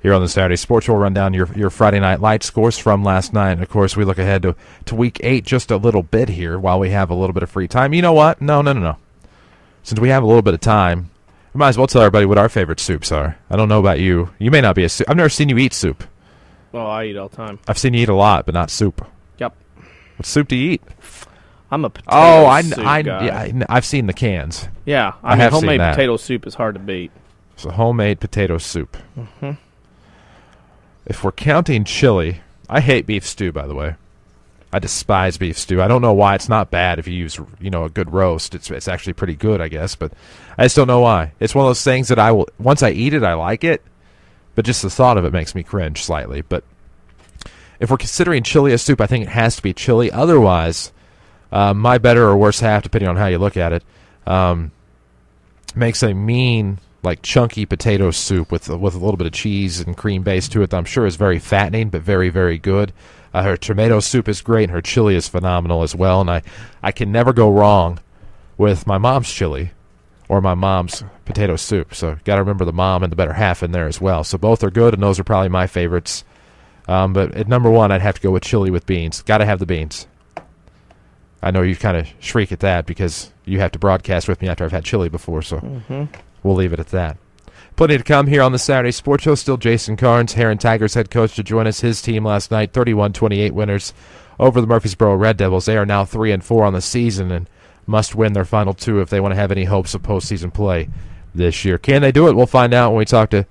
Here on the Saturday Sports Show, we'll run down your Friday Night Light scores from last night. And, of course, we look ahead to Week 8 just a little bit here while we have a little bit of free time. You know what? No. Since we have a little bit of time, we might as well tell everybody what our favorite soups are. I don't know about you. You may not be a soup. I've never seen you eat soup. Well, I eat all the time. I've seen you eat a lot, but not soup. Yep. What soup do you eat? I'm a potato soup guy. Yeah, I've seen the cans. Yeah, I have homemade seen that. Potato soup is hard to beat. It's a homemade potato soup. Mm-hmm. If we're counting chili, I hate beef stew, by the way. I despise beef stew. I don't know why. It's not bad if you use, a good roast. It's actually pretty good, I guess, but I just don't know why. It's one of those things that once I eat it, I like it, but just the thought of it makes me cringe slightly. But if we're considering chili a soup, I think it has to be chili. Otherwise, my better or worse half, depending on how you look at it, makes a mean, chunky potato soup with a little bit of cheese and cream base to it that I'm sure is very fattening, but very, very good. Her tomato soup is great, and her chili is phenomenal as well. And I can never go wrong with my mom's chili or my mom's potato soup. So got to remember the mom and the better half in there as well. So both are good, and those are probably my favorites. But at number one, I'd have to go with chili with beans. Got to have the beans. I know you kind of shriek at that because you have to broadcast with me after I've had chili before, so we'll leave it at that. Plenty to come here on the Saturday Sports Show. Still Jason Karnes, Herrin Tigers head coach, to join us. His team last night, 31-28 winners over the Murfreesboro Red Devils. They are now 3-4 on the season and must win their final 2 if they want to have any hopes of postseason play this year. Can they do it? We'll find out when we talk to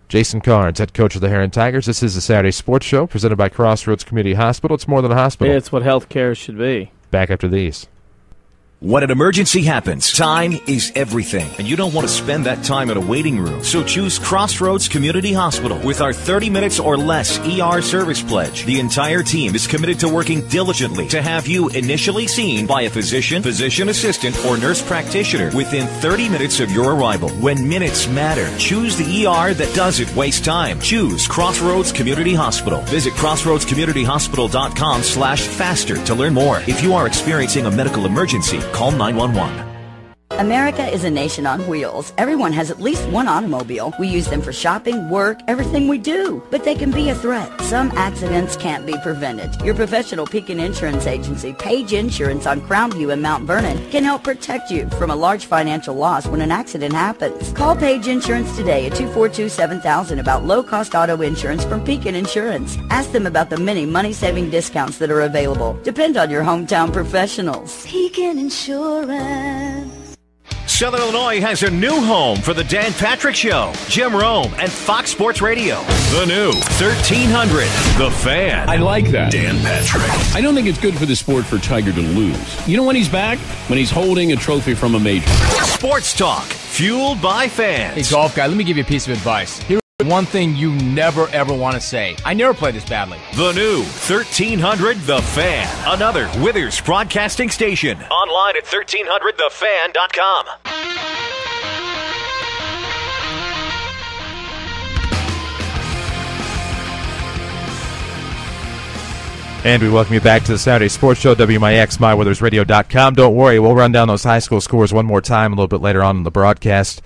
Jason Karnes, head coach of the Herrin Tigers. This is the Saturday Sports Show presented by Crossroads Community Hospital. It's more than a hospital. It's what health care should be. Back after these. When an emergency happens, time is everything, and you don't want to spend that time in a waiting room. So choose Crossroads Community Hospital with our 30 minutes or less ER service pledge. The entire team is committed to working diligently to have you initially seen by a physician, physician assistant, or nurse practitioner within 30 minutes of your arrival. When minutes matter, choose the ER that doesn't waste time. Choose Crossroads Community Hospital. Visit crossroadscommunityhospital.com/faster to learn more. If you are experiencing a medical emergency, call 911. America is a nation on wheels. Everyone has at least one automobile. We use them for shopping, work, everything we do. But they can be a threat. Some accidents can't be prevented. Your professional Pekin Insurance Agency, Page Insurance on Crown View in Mount Vernon, can help protect you from a large financial loss when an accident happens. Call Page Insurance today at 242-7000 about low-cost auto insurance from Pekin Insurance. Ask them about the many money-saving discounts that are available. Depend on your hometown professionals. Pekin Insurance. Southern Illinois has a new home for the Dan Patrick Show. Jim Rome and Fox Sports Radio. The new 1300, The Fan. I like that. Dan Patrick. I don't think it's good for the sport for Tiger to lose. You know when he's back? When he's holding a trophy from a major. Sports talk, fueled by fans. Hey, golf guy, let me give you a piece of advice. Here One thing you never, ever want to say. I never play this badly. The new 1300 The Fan. Another Withers broadcasting station. Online at 1300thefan.com. And we welcome you back to the Saturday Sports Show, WMIX, MyWithersRadio.com. Don't worry, we'll run down those high school scores one more time a little bit later on in the broadcast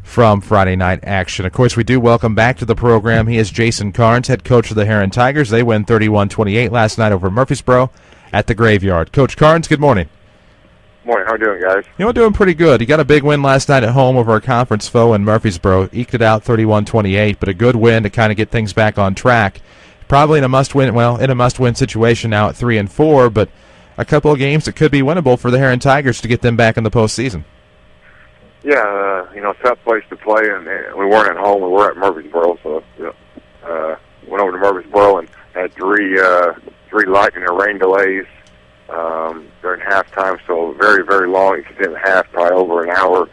from Friday night action. Of course, we do welcome back to the program. He is Jason Karnes, head coach of the Herrin Tigers. They win 31-28 last night over Murfreesboro at the Graveyard. Coach Karnes, good morning. Morning. How are you doing, guys? You know, doing pretty good. You got a big win last night at home over a conference foe in Murfreesboro. Eked it out 31-28, but a good win to kind of get things back on track. Probably in a must-win situation now at 3-4, but a couple of games that could be winnable for the Herrin Tigers to get them back in the postseason. Yeah, tough place to play, and we weren't at home. We were at Murfreesboro, so went over to Murfreesboro and had three lightning and rain delays during halftime. So very, very long extended half, probably over an hour,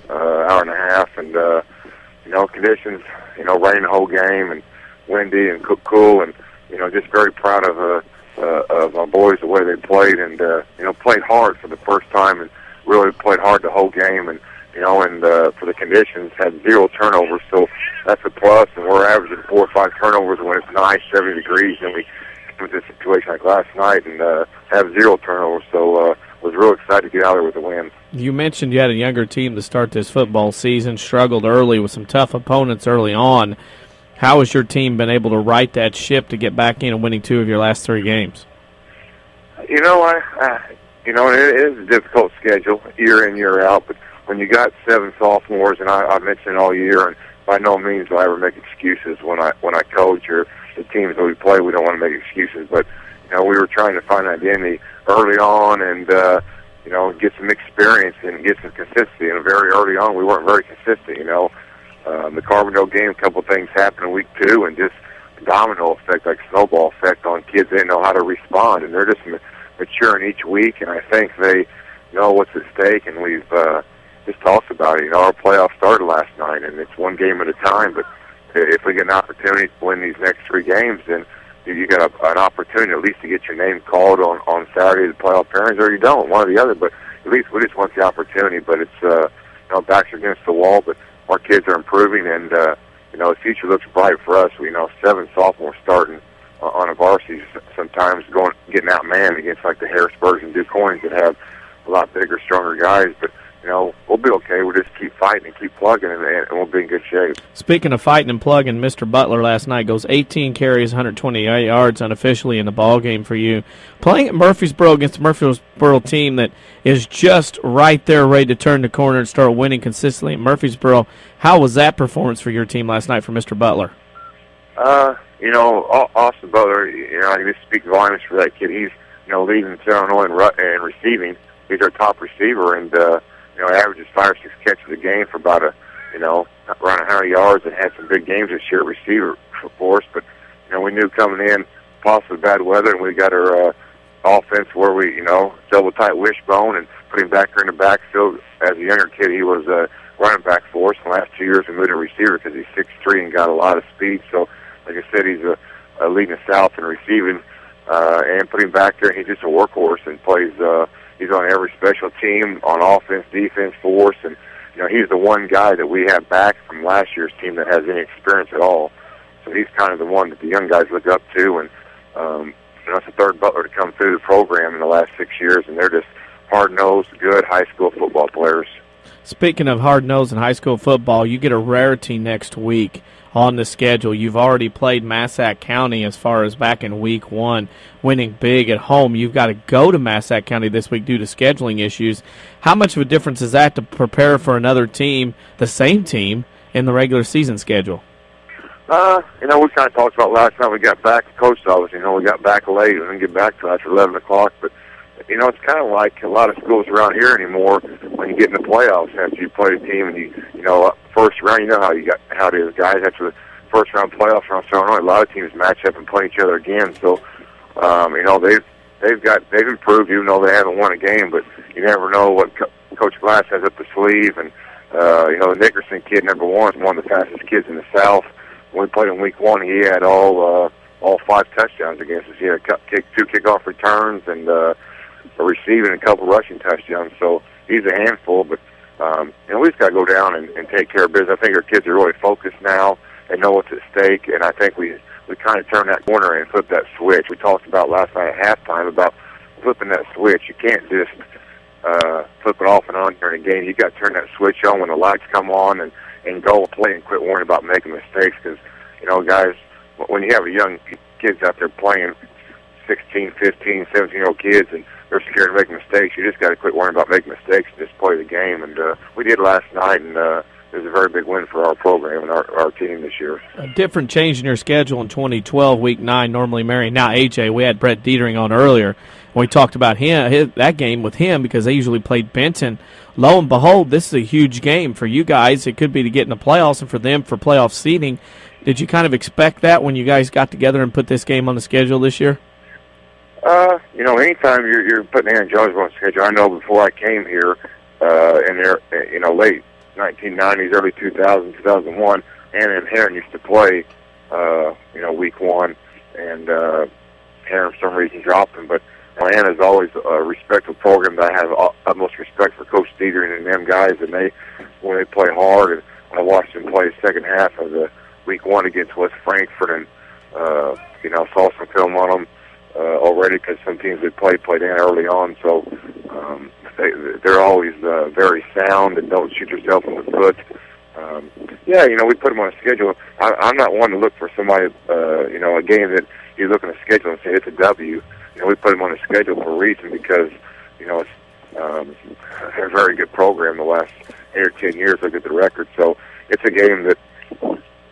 hour and a half, and conditions, rain the whole game and windy and cool, and just very proud of my boys, the way they played, and played hard for the first time, and really played hard the whole game, and for the conditions, had 0 turnovers, so that's a plus, and we're averaging 4 or 5 turnovers when it's nice, 70 degrees, and we come to a situation like last night and have 0 turnovers, so was real excited to get out there with a win. You mentioned you had a younger team to start this football season, struggled early with some tough opponents early on. How has your team been able to right that ship to get back in and winning 2 of your last 3 games? It is a difficult schedule, year in, year out, but when you got 7 sophomores, and I mentioned all year, and by no means will I ever make excuses when I coach or the teams that we play. We don't want to make excuses, but we were trying to find identity early on, and get some experience and get some consistency. And very early on, we weren't very consistent. The Carbondale game, a couple of things happened in week 2, and just domino effect, like snowball effect on kids. They know how to respond, and they're just maturing each week. And I think they know what's at stake, and we've just talked about it. Our playoffs started last night, and it's one game at a time. But if we get an opportunity to win these next 3 games, then you got an opportunity at least to get your name called on Saturday, the playoff pairings, or you don't, one or the other. But at least we just want the opportunity. But it's backs are against the wall, but our kids are improving, and the future looks bright for us. 7 sophomores starting on a varsity, sometimes getting outmanned against like the Harrisburgs and Quoins that have a lot bigger, stronger guys. But we'll be okay. We'll just keep fighting and keep plugging, and we'll be in good shape. Speaking of fighting and plugging, Mr. Butler last night goes 18 carries, 128 yards unofficially in the ball game for you. Playing at Murfreesboro against the Murfreesboro team that is just right there ready to turn the corner and start winning consistently at Murfreesboro, how was that performance for your team last night for Mr. Butler? Austin Butler, I can just speak volumes for that kid. He's, leading Illinois in receiving. He's our top receiver, and averages 5 or 6 catches a game for about around 100 yards, and had some big games this year at receiver for us. But we knew coming in, possibly bad weather, and we got our offense where we double tight wishbone and put him back there in the backfield. As a younger kid, he was a running back for us. In the last 2 years, we moved to receiver because he's 6'3" and got a lot of speed. So, like I said, he's a leading the South in receiving, and put him back there. He's just a workhorse and plays. He's on every special team, on offense, defense for us, and he's the one guy that we have back from last year's team that has any experience at all. So he's kind of the one that the young guys look up to, and it's the third Butler to come through the program in the last 6 years, and they're just hard-nosed, good high school football players. Speaking of hard-nosed and high school football, you get a rarity next week on the schedule. You've already played Massac County as far as back in week 1, winning big at home. You've got to go to Massac County this week due to scheduling issues. How much of a difference is that to prepare for another team, the same team, in the regular season schedule? We kind of talked about last time we got back to coach's office. We got back late and didn't get back till after 11 o'clock. But, it's kind of like a lot of schools around here anymore when you get in the playoffs after you play a team and first round, how it is, guys. After the first round playoffs around Illinois, a lot of teams match up and play each other again. So, they've improved, even though they haven't won a game. But you never know what Coach Glass has up the sleeve. And the Nickerson kid, number 1, is one of the fastest kids in the South. when we played in week 1, he had all 5 touchdowns against us. He had 2 kickoff returns and a receiving and a couple rushing touchdowns. So he's a handful, but we just got to go down and take care of business. I think our kids are really focused now and know what's at stake, and I think we kind of turned that corner and flipped that switch. We talked about last night at halftime about flipping that switch. You can't just flip it off and on during a game. You got to turn that switch on when the lights come on and go play and quit worrying about making mistakes. Because guys, when you have young kids out there playing, 16, 15, 17-year-old kids, and they're scared of making mistakes, you just got to quit worrying about making mistakes and just play the game. And we did last night, and it was a very big win for our program and our team this year. A different change in your schedule in 2012, Week 9, normally Marion. Now, AJ, we had Brett Detering on earlier. We talked about that game with him because they usually played Benton. Lo and behold, this is a huge game for you guys. It could be to get in the playoffs and for them for playoff seeding. Did you kind of expect that when you guys got together and put this game on the schedule this year? Anytime you're putting Anna-Jonesboro on the schedule, I know before I came here in their, late 1990s, early 2000s, 2001, Anna and Herrin used to play, week 1, and Herrin for some reason dropped them. But Anna's always a respectful program that I have utmost respect for Coach Detering and them guys, and when they play hard, and I watched them play the second half of the week 1 against West Frankfort, and saw some film on them already because some teams that played Anna early on, so they're always very sound and don't shoot yourself in the foot. We put them on a schedule. I'm not one to look for somebody, a game that you look on a schedule and say it's a W. We put them on a schedule for a reason because, it's a very good program the last 8 or 10 years. Look at the record. So it's a game that,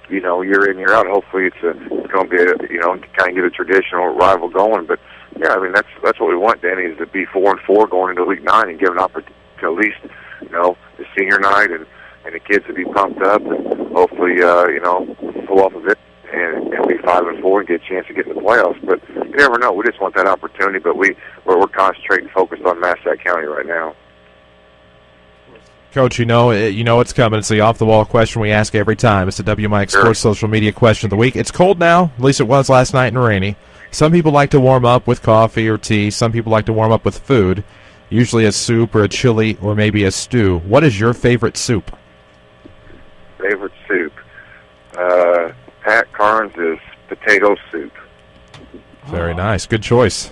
year in, year out. Hopefully it's going to be, kind of get a traditional rival going. But, that's what we want, Danny, is to be 4-4 going into Week 9 and give an opportunity to at least, the senior night and the kids to be pumped up and hopefully, pull off of it and be 5-4 and get a chance to get in the playoffs. But you never know. We just want that opportunity, but we're concentrating, focused on Massac County right now. Coach, you know it's coming. It's the off-the-wall question we ask every time. It's the WMIX Sports Social Media Question of the Week. It's cold now, at least it was last night and rainy. Some people like to warm up with coffee or tea. Some people like to warm up with food, usually a soup or a chili or maybe a stew. What is your favorite soup? Favorite soup? Pat Karnes' potato soup. Very nice. Good choice.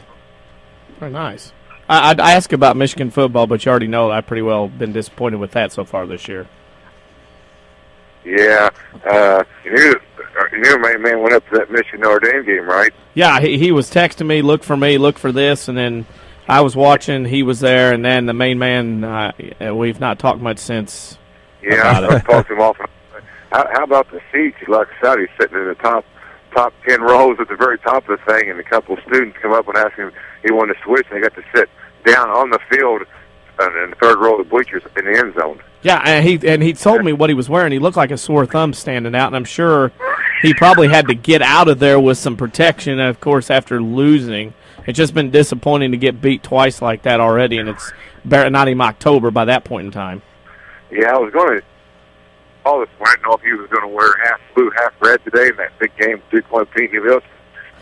Very nice. I'd ask about Michigan football, but you already know I've pretty well been disappointed with that so far this year. Yeah. You knew my man went up to that Michigan-Notre Dame game, right? Yeah, he was texting me, look for this, and then I was watching, he was there, and then the main man, we've not talked much since. Yeah, I've talked to him often. How about the seats? Like I said, he's sitting in the top 10 rows at the very top of the thing, and a couple of students come up and ask him if he wanted to switch, and they got to sit down on the field in the third row of the bleachers in the end zone. Yeah, and he told me what he was wearing. He looked like a sore thumb standing out, and I'm sure he probably had to get out of there with some protection, of course, after losing. It's just been disappointing to get beat twice like that already, and it's not even October by that point in time. Yeah, I was going to call this one. I didn't know if he was going to wear half blue, half red today in that big game, Duke Pete Wilson.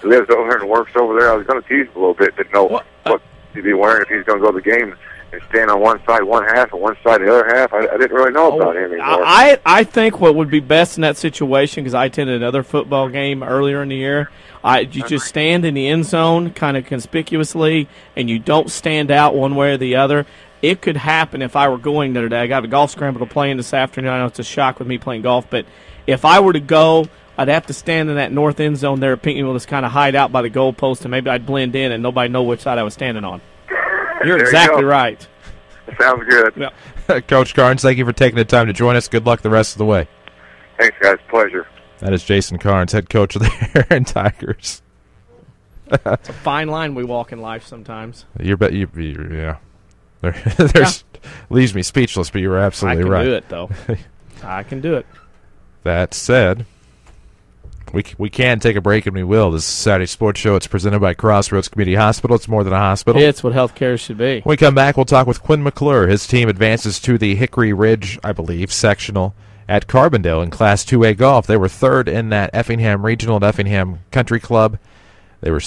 He lives over here and works over there. I was going to tease him a little bit. Didn't know what he'd be wearing if he's going to go to the game and stand on one side one half and one side the other half. I didn't really know about him anymore. I think what would be best in that situation, because I attended another football game earlier in the year, you just stand in the end zone kind of conspicuously, and you don't stand out one way or the other. It could happen if I were going there today. I got a golf scramble to play in this afternoon. I know it's a shock with me playing golf, but if I were to go, I'd have to stand in that north end zone there at Pinckneyville, just kind of hide out by the goalpost, and maybe I'd blend in and nobody know which side I was standing on. You're exactly right. Sounds good. Yeah. Coach Karnes, thank you for taking the time to join us. Good luck the rest of the way. Thanks, guys. Pleasure. That is Jason Karnes, head coach of the Herrin Tigers. It's a fine line we walk in life sometimes. Yeah. There's leaves me speechless, but you were absolutely right. I can do it, though. I can do it. That said, we can take a break, and we will. This is Saturday Sports Show. It's presented by Crossroads Community Hospital. It's more than a hospital. It's what healthcare should be. When we come back, we'll talk with Quinn McClure. His team advances to the Hickory Ridge, I believe, sectional at Carbondale in Class 2A golf. They were third in that Effingham Regional at Effingham Country Club. They were,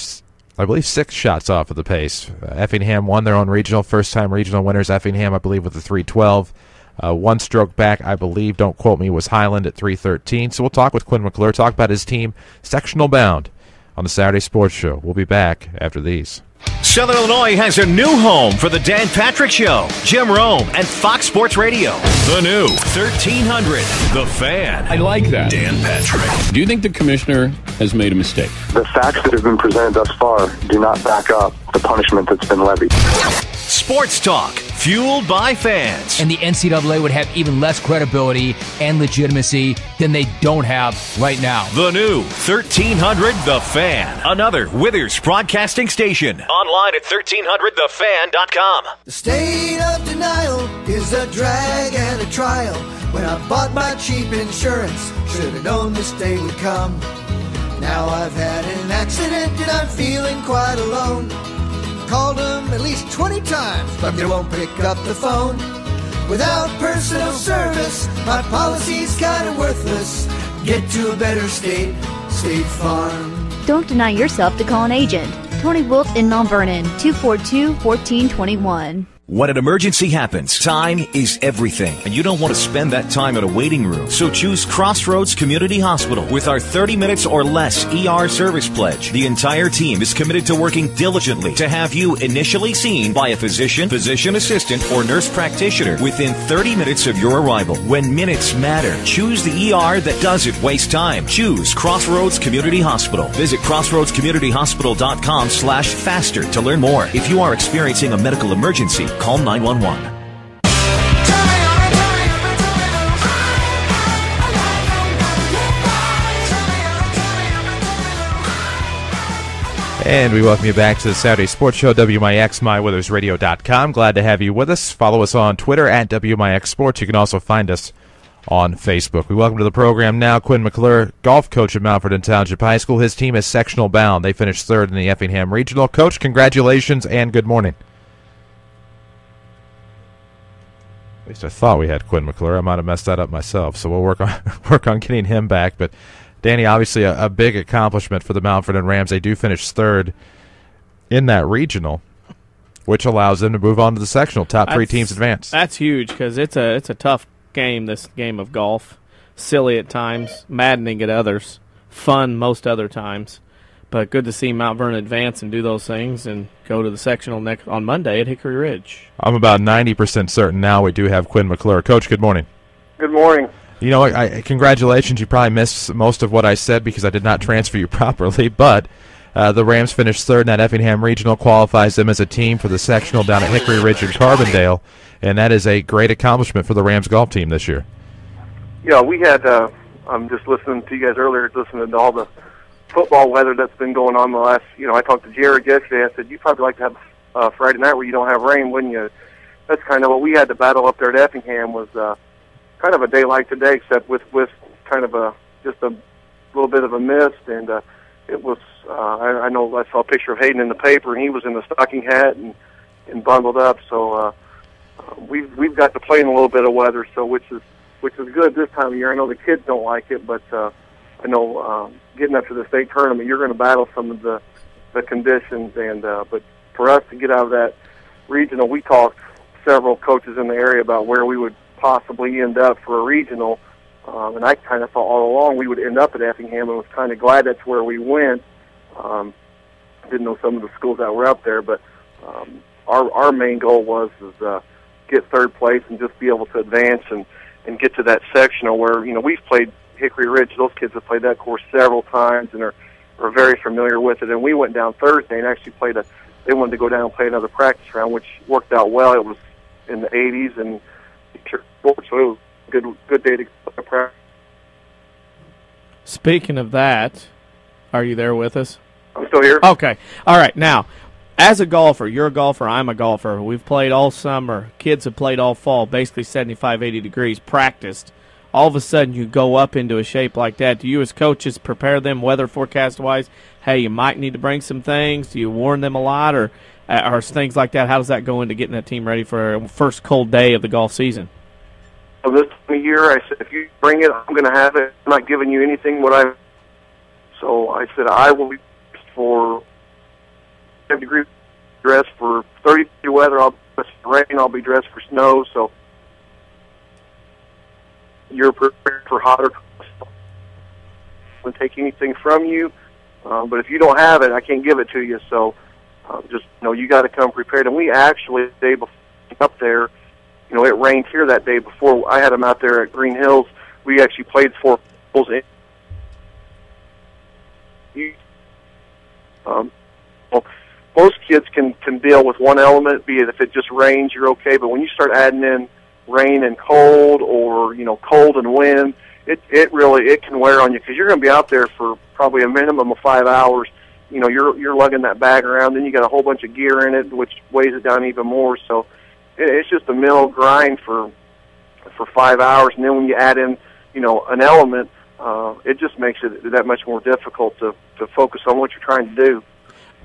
I believe, 6 shots off of the pace. Effingham won their own regional. First-time regional winners, Effingham, I believe, with a 312. 1 stroke back, I believe, don't quote me, was Highland at 313. So we'll talk with Quinn McClure, talk about his team, sectional bound, on the Saturday Sports Show. We'll be back after these. Southern Illinois has a new home for the Dan Patrick Show. Jim Rome and Fox Sports Radio. The new 1300, The Fan. I like that. Dan Patrick. Do you think the commissioner has made a mistake? The facts that have been presented thus far do not back up the punishment that's been levied. Sports talk, fueled by fans. And the NCAA would have even less credibility and legitimacy than they don't have right now. The new 1300 The Fan. Another Withers broadcasting station. Online at 1300thefan.com. The state of denial is a drag and a trial. When I bought my cheap insurance, should have known this day would come. Now I've had an accident and I'm feeling quite alone. Called them at least 20 times, but they won't pick up the phone. Without personal service, my policy's kind of worthless. Get to a better state, State Farm. Don't deny yourself to call an agent. Tony Wilt in Mount Vernon, 242-1421. When an emergency happens, time is everything, and you don't want to spend that time in a waiting room. So choose Crossroads Community Hospital with our 30 minutes or less ER service pledge. The entire team is committed to working diligently to have you initially seen by a physician, physician assistant, or nurse practitioner within 30 minutes of your arrival. When minutes matter, choose the ER that doesn't waste time. Choose Crossroads Community Hospital. Visit crossroadscommunityhospital.com/faster to learn more. If you are experiencing a medical emergency, call 911. And we welcome you back to the Saturday Sports Show, WMIX, MyWithersRadio.com. Glad to have you with us. Follow us on Twitter at WMIX Sports. You can also find us on Facebook. We welcome to the program now Quinn McClure, golf coach at Mount Vernon Township High School. His team is sectional bound. They finished third in the Effingham Regional. Coach, congratulations and good morning. At least I thought we had Quinn McClure. I might have messed that up myself, so we'll work on getting him back. But Danny, obviously a big accomplishment for the Mount Vernon Rams. They do finish third in that regional, which allows them to move on to the sectional. Top 3 teams advance. That's huge because it's a tough game. This game of golf, silly at times, maddening at others, fun most other times. But good to see Mount Vernon advance and do those things and go to the sectional on Monday at Hickory Ridge. I'm about 90% certain now we do have Quinn McClure. Coach, good morning. Good morning. You know, congratulations. You probably missed most of what I said because I did not transfer you properly, but the Rams finished third in that Effingham Regional, qualifies them as a team for the sectional down at Hickory Ridge and Carbondale, and that is a great accomplishment for the Rams golf team this year. Yeah, we had, I'm just listening to you guys earlier, listening to all the football weather that's been going on the last, I talked to Jared yesterday. I said, you'd probably like to have Friday night where you don't have rain, wouldn't you? That's kind of what we had to battle up there at Effingham was kind of a day like today, except with kind of just a little bit of a mist, and it was, I know I saw a picture of Hayden in the paper, and he was in a stocking hat and bundled up, so we've got to play in a little bit of weather, so which is good this time of year. I know the kids don't like it, but I know getting up to the state tournament, you're going to battle some of the conditions. And but for us to get out of that regional, we talked several coaches in the area about where we would possibly end up for a regional. And I kind of thought all along we would end up at Effingham, and was kind of glad that's where we went. Didn't know some of the schools that were up there, but our main goal was get third place and just be able to advance and get to that sectional where, we've played Hickory Ridge. Those kids have played that course several times and are very familiar with it. And we went down Thursday and actually they wanted to go down and play another practice round, which worked out well. It was in the 80s, and so it was a good day to play practice. Speaking of that, are you there with us? I'm still here. Okay. All right. Now, as a golfer, you're a golfer, I'm a golfer. We've played all summer. Kids have played all fall, basically 75, 80 degrees, practiced. All of a sudden you go up into a shape like that. Do you as coaches prepare them weather forecast-wise? Hey, you might need to bring some things. Do you warn them a lot or things like that? How does that go into getting that team ready for a first cold day of the golf season? this time of year, I said, if you bring it, I'm going to have it. I'm not giving you anything So I said, I will be dressed for 5-degree dress for 30-degree weather. I'll be dressed for rain. I'll be dressed for snow. So you're prepared for hotter. I won't take anything from you. But if you don't have it, I can't give it to you. So just, you got to come prepared. And we actually, the day before up there, it rained here that day before. I had them out there at Green Hills. We actually played 4 holes in. Most kids can deal with one element, be it if it just rains, you're okay. But when you start adding in rain and cold, or cold and wind, it really can wear on you, because you're going to be out there for probably a minimum of 5 hours. You're lugging that bag around, then you got a whole bunch of gear in it, which weighs it down even more. So it's just a mental grind for 5 hours, and then when you add in an element, it just makes it that much more difficult to focus on what you're trying to do.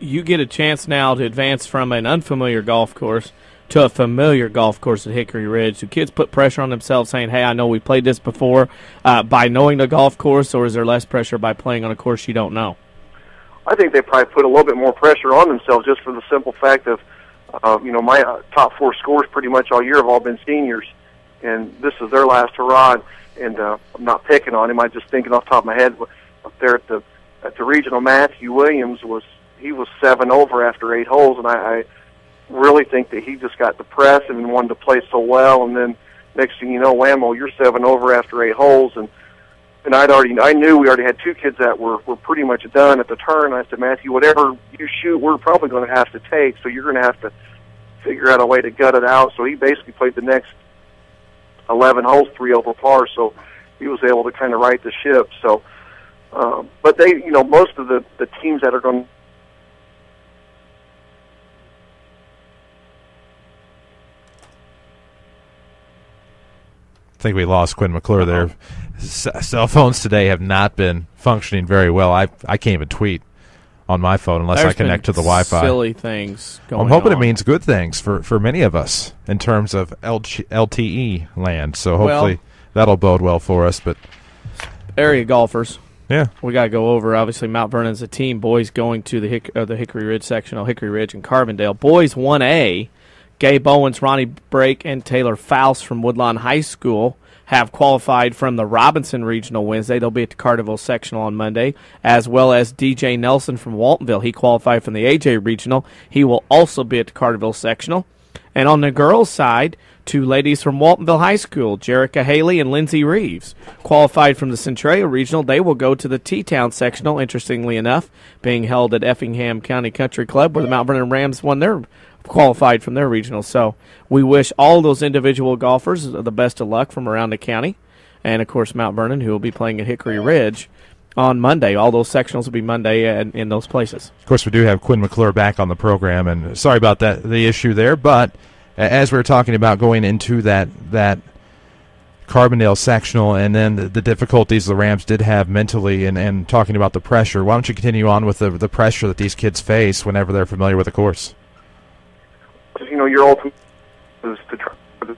You get a chance now to advance from an unfamiliar golf course to a familiar golf course at Hickory Ridge. Do kids put pressure on themselves saying, hey, I know we played this before, by knowing the golf course, or is there less pressure by playing on a course you don't know? I think they probably put a little bit more pressure on themselves, just for the simple fact of, my top 4 scores pretty much all year have all been seniors, and this is their last hurrah. And I'm not picking on him. I'm just thinking off the top of my head. Up there at the regional, Matthew Williams was 7 over after 8 holes, and I really think that he just got depressed and wanted to play so well. And then next thing you know, whammo, you're 7 over after 8 holes, and I knew we already had 2 kids that were pretty much done at the turn. I said, Matthew, whatever you shoot, we're probably going to have to take. So you're going to have to figure out a way to gut it out. So he basically played the next 11 holes 3 over par, so he was able to kind of right the ship. So, but they, most of the teams that are going to I think we lost Quinn McClure there. Cell phones today have not been functioning very well. I can't even tweet on my phone unless I connect to the Wi-Fi. Silly things going on. I'm hoping it means good things for many of us in terms of LTE land. So hopefully that'll bode well for us. But area golfers, yeah, we got to go over. Obviously, Mount Vernon's a team. Boys going to the Hickory Ridge sectional, Hickory Ridge and Carbondale. Boys 1A. Gabe Owens, Ronnie Brake, and Taylor Faust from Woodlawn High School have qualified from the Robinson Regional Wednesday. They'll be at the Carterville Sectional on Monday, as well as DJ Nelson from Waltonville. He qualified from the AJ Regional. He will also be at the Carterville Sectional. And on the girls' side, 2 ladies from Waltonville High School, Jerica Haley and Lindsay Reeves, qualified from the Centralia Regional. They will go to the T-Town Sectional, interestingly enough, being held at Effingham County Country Club, where the Mount Vernon Rams qualified from their regional. So we wish all those individual golfers the best of luck from around the county. And, of course, Mount Vernon, who will be playing at Hickory Ridge on Monday. All those sectionals will be Monday in those places. Of course, we do have Quinn McClure back on the program, and sorry about the issue there. But as we were talking about going into that Carbondale sectional and then the difficulties the Rams did have mentally and talking about the pressure, why don't you continue on with the pressure that these kids face whenever they're familiar with the course? Your ultimate is to try to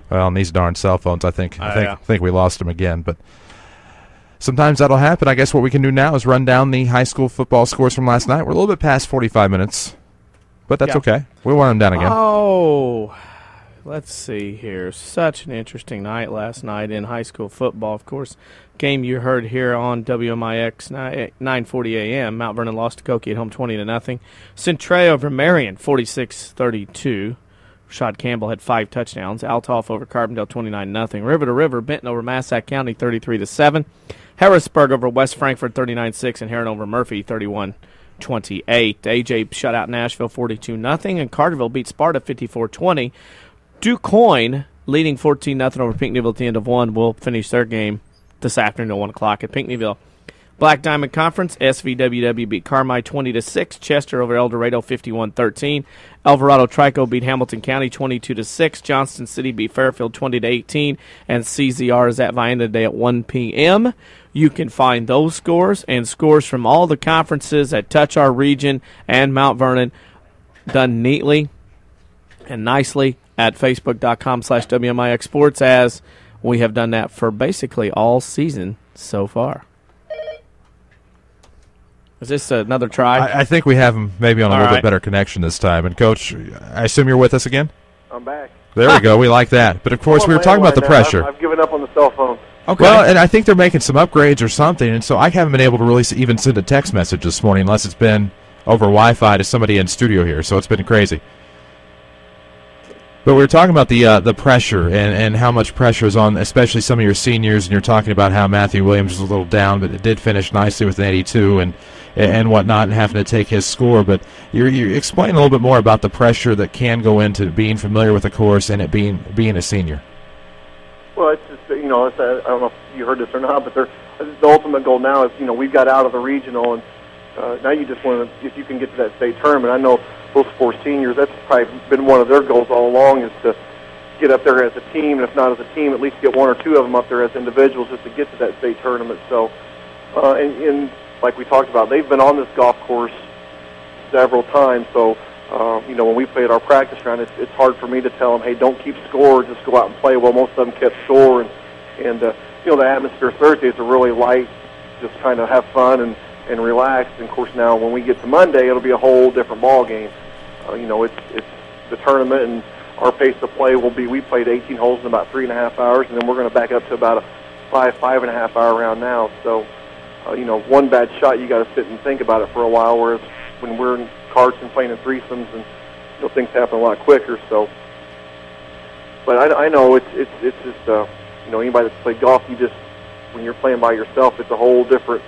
well, on these darn cell phones, I think we lost them again. But sometimes that'll happen. I guess what we can do now is run down the high school football scores from last night. We're a little bit past 45 minutes, but that's okay. We'll run them down again. Oh, let's see here. Such an interesting night last night in high school football. Of course, game you heard here on WMIX 9:40 a.m. Mount Vernon lost to Koki at home 20-0. Centralia over Marion 46-32. Rashad Campbell had 5 touchdowns. Altoff over Carbondale 29-0. River to River, Benton over Massac County 33-7. Harrisburg over West Frankfort 39-6, and Herrin over Murphy 31-28. AJ shut out Nashville 42-0, and Carterville beat Sparta 54-20. Quoin leading 14-0 over Pinckneyville at the end of 1 will finish their game this afternoon at 1 o'clock at Pinckneyville. Black Diamond Conference, SVWW beat Carmi 20-6. Chester over El Dorado 51-13. Alvarado Trico beat Hamilton County 22-6. Johnston City beat Fairfield 20-18. And CZR is at Vienna today at 1 p.m. You can find those scores and scores from all the conferences at Touch Our Region and Mount Vernon done neatly and nicely at facebook.com/WMIX Sports, as we have done that for basically all season so far. Is this another try? I think we have him maybe on a All little right. bit better connection this time. And, Coach, I assume you're with us again? I'm back. There we go. We like that. But, of course, we were talking about the pressure. I've given up on the cell phone. Okay. Well, and I think they're making some upgrades or something, and so I haven't been able to really even send a text message this morning unless it's been over Wi-Fi to somebody in studio here, so it's been crazy. But we were talking about the pressure and how much pressure is on, especially some of your seniors, and you're talking about how Matthew Williams was a little down, but it did finish nicely with an 82 and whatnot, and having to take his score. But you explain a little bit more about the pressure that can go into being familiar with the course and it being a senior. Well, it's just, I don't know if you heard this or not, but the ultimate goal now is, we've got out of the regional, and now you just want to, if you can get to that state tournament. I know those 4 seniors, that's probably been one of their goals all along, is to get up there as a team, and if not as a team, at least get 1 or 2 of them up there as individuals just to get to that state tournament. So, and like we talked about, they've been on this golf course several times, so when we played our practice round, it's hard for me to tell them, hey, don't keep score, just go out and play. Well, most of them kept score, and the atmosphere Thursdays are really light, just kind of have fun and relax. And of course, now when we get to Monday, it'll be a whole different ball game. It's the tournament, and our pace of play will be, we played 18 holes in about 3.5 hours, and then we're going to back up to about a 5.5 hour round now. So, one bad shot, you got to sit and think about it for a while, whereas when we're in carts and playing in threesomes, and things happen a lot quicker. So, but I know it's just anybody that's played golf, when you're playing by yourself, it's a whole different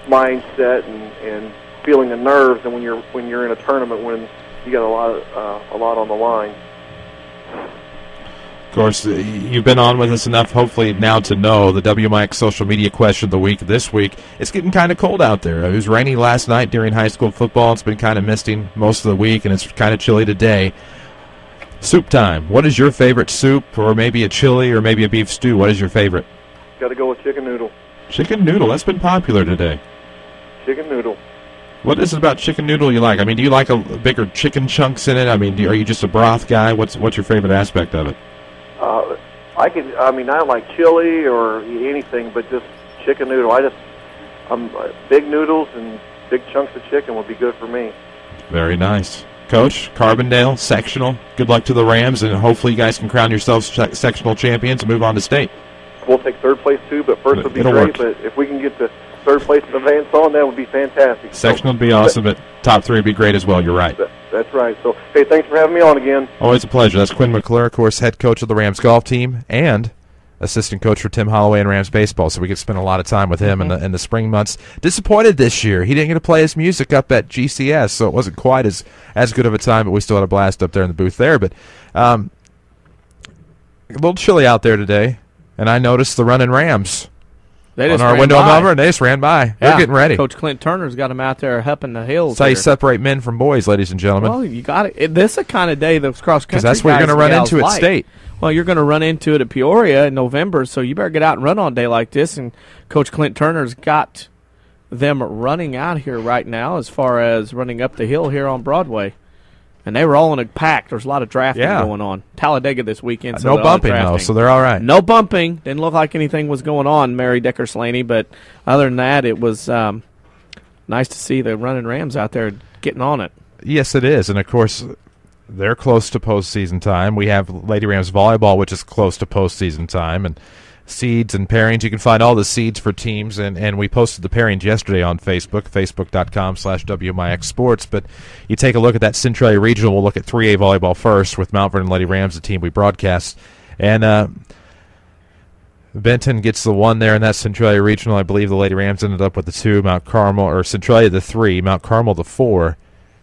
mindset and feeling the nerves than when you're in a tournament when you got a lot on the line. Of course, you've been on with us enough, hopefully, now to know the WMIX social media question of the week this week. It's getting kind of cold out there. It was rainy last night during high school football. It's been kind of misting most of the week, and it's kind of chilly today. Soup time. What is your favorite soup, or maybe a chili, or maybe a beef stew? What is your favorite? Got to go with chicken noodle. Chicken noodle. That's been popular today. Chicken noodle. What is it about chicken noodle you like? I mean, do you like a bigger chicken chunks in it? I mean, are you just a broth guy? What's your favorite aspect of it? I like chili or anything, but just chicken noodle. Big noodles and big chunks of chicken would be good for me. Very nice. Coach, Carbondale, sectional. Good luck to the Rams, and hopefully you guys can crown yourselves sectional champions and move on to state. We'll take third place too, but first would be It'll great. work. But if we can get to third place and advance on, that would be fantastic. Sectional would be awesome, but top 3 would be great as well. You're right. That's right. So, hey, thanks for having me on again. Always a pleasure. That's Quinn McClure, of course, head coach of the Rams golf team and assistant coach for Tim Holloway and Rams baseball. So we get to spend a lot of time with him in the spring months. Disappointed this year. He didn't get to play his music up at GCS, so it wasn't quite as good of a time, but we still had a blast up there in the booth there. But a little chilly out there today, and I noticed the running Rams. They on our window over, and they just ran by. They're getting ready. Coach Clint Turner's got them out there helping the hills. That's how you separate men from boys, ladies and gentlemen. Well, you got it. This is the kind of day those cross-country guys, because that's what you're going to run into at state. Well, you're going to run into it at Peoria in November, so you better get out and run on a day like this. And Coach Clint Turner's got them running out here right now as far as running up the hill here on Broadway. And they were all in a pack. There's a lot of drafting going on. Talladega this weekend. So no bumping, though, so they're all right. No bumping. Didn't look like anything was going on, Mary Decker-Slaney. But other than that, it was nice to see the running Rams out there getting on it. Yes, it is. And, of course, they're close to postseason time. We have Lady Rams volleyball, which is close to postseason time. And seeds and pairings. You can find all the seeds for teams, and we posted the pairings yesterday on Facebook, facebook.com/WMIX Sports. But you take a look at that Centralia Regional. We'll look at 3A volleyball first with Mount Vernon Lady Rams, the team we broadcast. And Benton gets the 1 there in that Centralia Regional. I believe the Lady Rams ended up with the 2, Mount Carmel, or Centralia the 3, Mount Carmel the 4,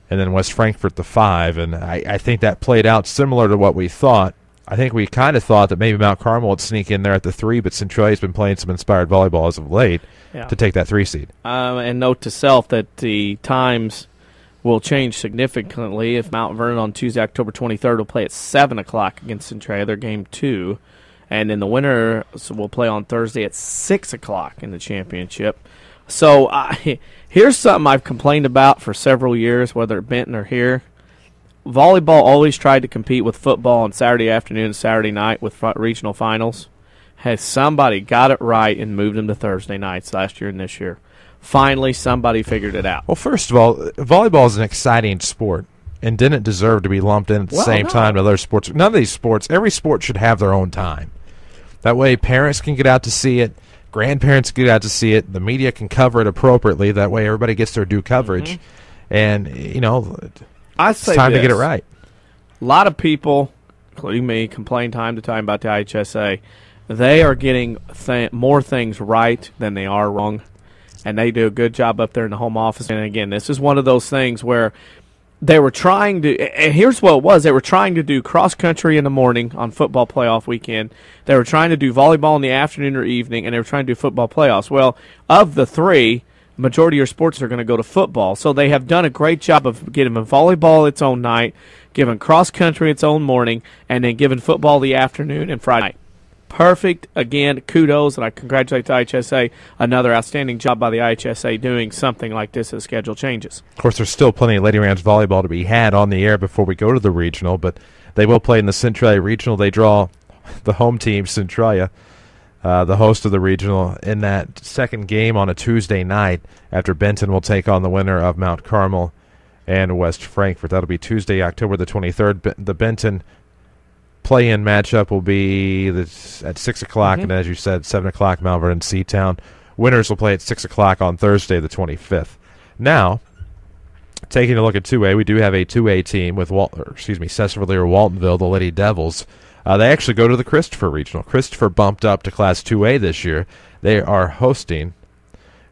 and then West Frankfort the 5. And I think that played out similar to what we thought. I think we kind of thought that maybe Mount Carmel would sneak in there at the 3, but Centralia's been playing some inspired volleyball as of late to take that 3 seed. And note to self that the times will change significantly. If Mount Vernon on Tuesday, October 23rd, will play at 7 o'clock against Centralia, their game 2. And in the winter, we'll play on Thursday at 6 o'clock in the championship. So here's something I've complained about for several years, whether at Benton or here. volleyball always tried to compete with football on Saturday afternoon and Saturday night with regional finals. Has somebody got it right and moved them to Thursday nights last year and this year? Finally, somebody figured it out. Well, first of all, volleyball is an exciting sport and didn't deserve to be lumped in at the same time with other sports. None of these sports, every sport should have their own time. That way parents can get out to see it, grandparents get out to see it, the media can cover it appropriately. That way everybody gets their due coverage. And, it's time to get it right. A lot of people, including me, complain time to time about the IHSA. They are getting more things right than they are wrong, and they do a good job up there in the home office. And, again, this is one of those things where they were trying to – and here's what it was. They were trying to do cross-country in the morning on football playoff weekend. They were trying to do volleyball in the afternoon or evening, and they were trying to do football playoffs. Well, of the three – majority of your sports are going to go to football. So they have done a great job of giving volleyball its own night, giving cross-country its own morning, and then giving football the afternoon and Friday night. Perfect. Again, kudos, and I congratulate the IHSA. Another outstanding job by the IHSA doing something like this as schedule changes. Of course, there's still plenty of Lady Rams volleyball to be had on the air before we go to the regional, but they will play in the Centralia Regional. They draw the home team, Centralia, the host of the regional, in that second game on a Tuesday night after Benton will take on the winner of Mount Carmel and West Frankfort. That'll be Tuesday, October the 23rd. The Benton play-in matchup will be at 6 o'clock, and as you said, 7 o'clock, Mount Vernon Seatown. Winners will play at 6 o'clock on Thursday the 25th. Now, taking a look at 2A, we do have a 2A team with Sesser-Valie or Waltonville, the Lady Devils. They actually go to the Christopher Regional. Christopher bumped up to Class 2A this year. They are hosting,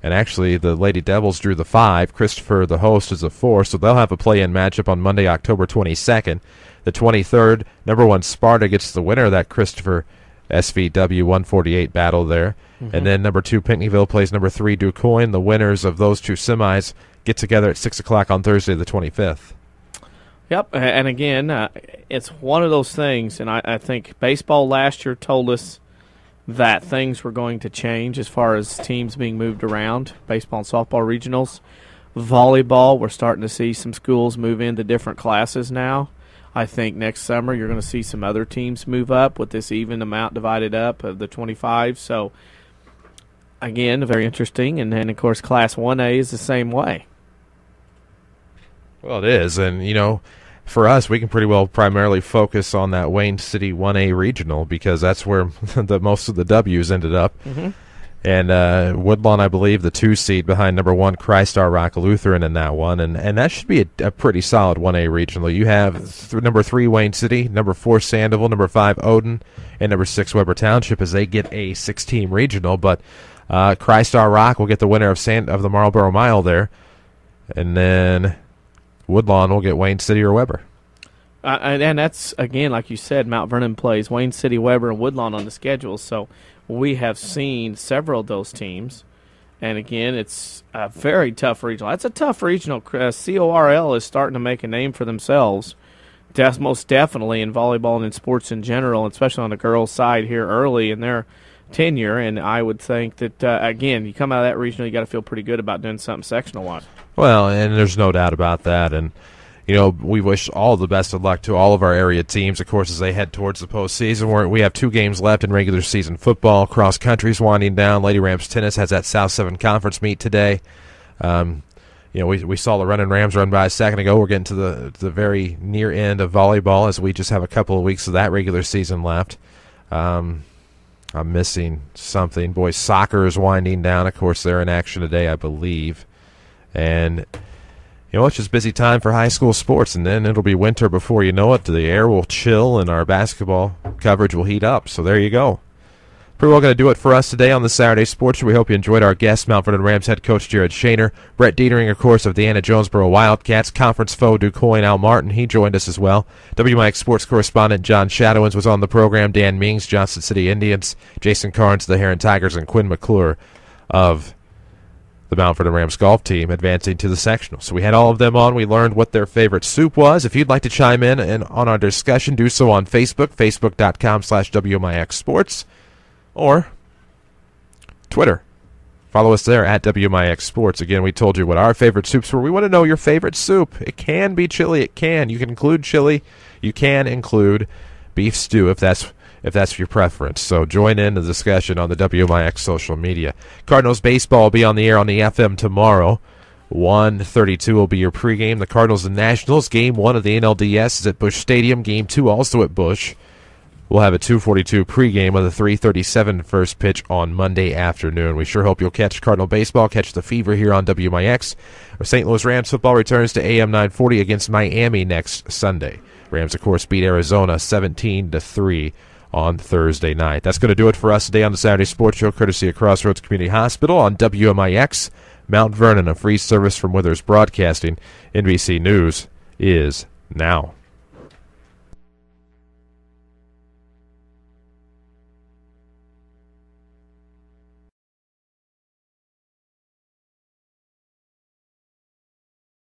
and actually the Lady Devils drew the 5. Christopher, the host, is a 4, so they'll have a play-in matchup on Monday, October 22nd. The 23rd, number 1 Sparta gets the winner of that Christopher SVW 148 battle there. And then number 2 Pinckneyville plays number 3 Quoin. The winners of those two semis get together at 6 o'clock on Thursday the 25th. Yep, and again, it's one of those things, and I think baseball last year told us that things were going to change as far as teams being moved around, baseball and softball regionals. Volleyball, we're starting to see some schools move into different classes now. I think next summer you're going to see some other teams move up with this even amount divided up of the 25. So, again, very interesting. And then, of course, Class 1A is the same way. Well, it is, and, for us, we can pretty well primarily focus on that Wayne City 1A regional because that's where most of the W's ended up. And Woodlawn, I believe, the 2 seed behind number 1 Christ Our Rock Lutheran in that one, and that should be a pretty solid 1A regional. You have number 3 Wayne City, number 4 Sandoval, number 5 Odin, and number 6 Weber Township as they get a 6-team regional. But Christ Our Rock will get the winner of the Marlboro Mile there, and then Woodlawn will get Wayne City or Weber. And that's, again, like you said, Mount Vernon plays Wayne City, Weber, and Woodlawn on the schedule. So we have seen several of those teams. And, again, it's a very tough regional. That's a tough regional. CORL is starting to make a name for themselves, most definitely in volleyball and in sports in general, especially on the girls' side here early in their tenure. And I would think that, again, you come out of that regional, you got to feel pretty good about doing something sectional-wise. Well, and there's no doubt about that. And, we wish all the best of luck to all of our area teams, of course, as they head towards the postseason, where we have 2 games left in regular season football. Cross country's winding down. Lady Rams tennis has that South 7 conference meet today. We saw the running Rams run by a second ago. We're getting to the very near end of volleyball as we just have a couple of weeks of that regular season left. I'm missing something. Boys soccer is winding down. Of course, they're in action today, I believe. And, it's just busy time for high school sports, and then it'll be winter before you know it. The air will chill, and our basketball coverage will heat up. So there you go. Pretty well going to do it for us today on the Saturday Sports Show. We hope you enjoyed our guest, Mount Vernon Rams head coach Jared Shaner. Brett Detering, of course, of the Anna-Jonesboro Wildcats. Conference foe Quoin Al Martin, he joined us as well. WMIX sports correspondent John Shadowens was on the program. Dan Mings, Johnston City Indians. Jason Karnes, the Herrin Tigers, and Quinn McClure of the Mount Vernon Rams golf team advancing to the sectional. So we had all of them on. We learned what their favorite soup was. If you'd like to chime in and on our discussion, do so on Facebook, facebook.com/WMIX Sports, or Twitter, Follow us there at WMIX Sports. Again, we told you what our favorite soups were. We want to know your favorite soup. It can be chili. It can. You can include chili. You can include beef stew if that's your preference. So join in the discussion on the WMIX social media. Cardinals baseball will be on the air on the FM tomorrow. 1:32 will be your pregame. The Cardinals and Nationals. Game 1 of the NLDS is at Busch Stadium. Game 2 also at Busch. We'll have a 2:42 pregame with a 3:37 first pitch on Monday afternoon. We sure hope you'll catch Cardinal baseball, catch the fever here on WMIX. Our St. Louis Rams football returns to AM 940 against Miami next Sunday. Rams, of course, beat Arizona 17-3 on Thursday night. That's going to do it for us today on the Saturday Sports Show, courtesy of Crossroads Community Hospital on WMIX. Mount Vernon, a free service from Withers Broadcasting. NBC News is now.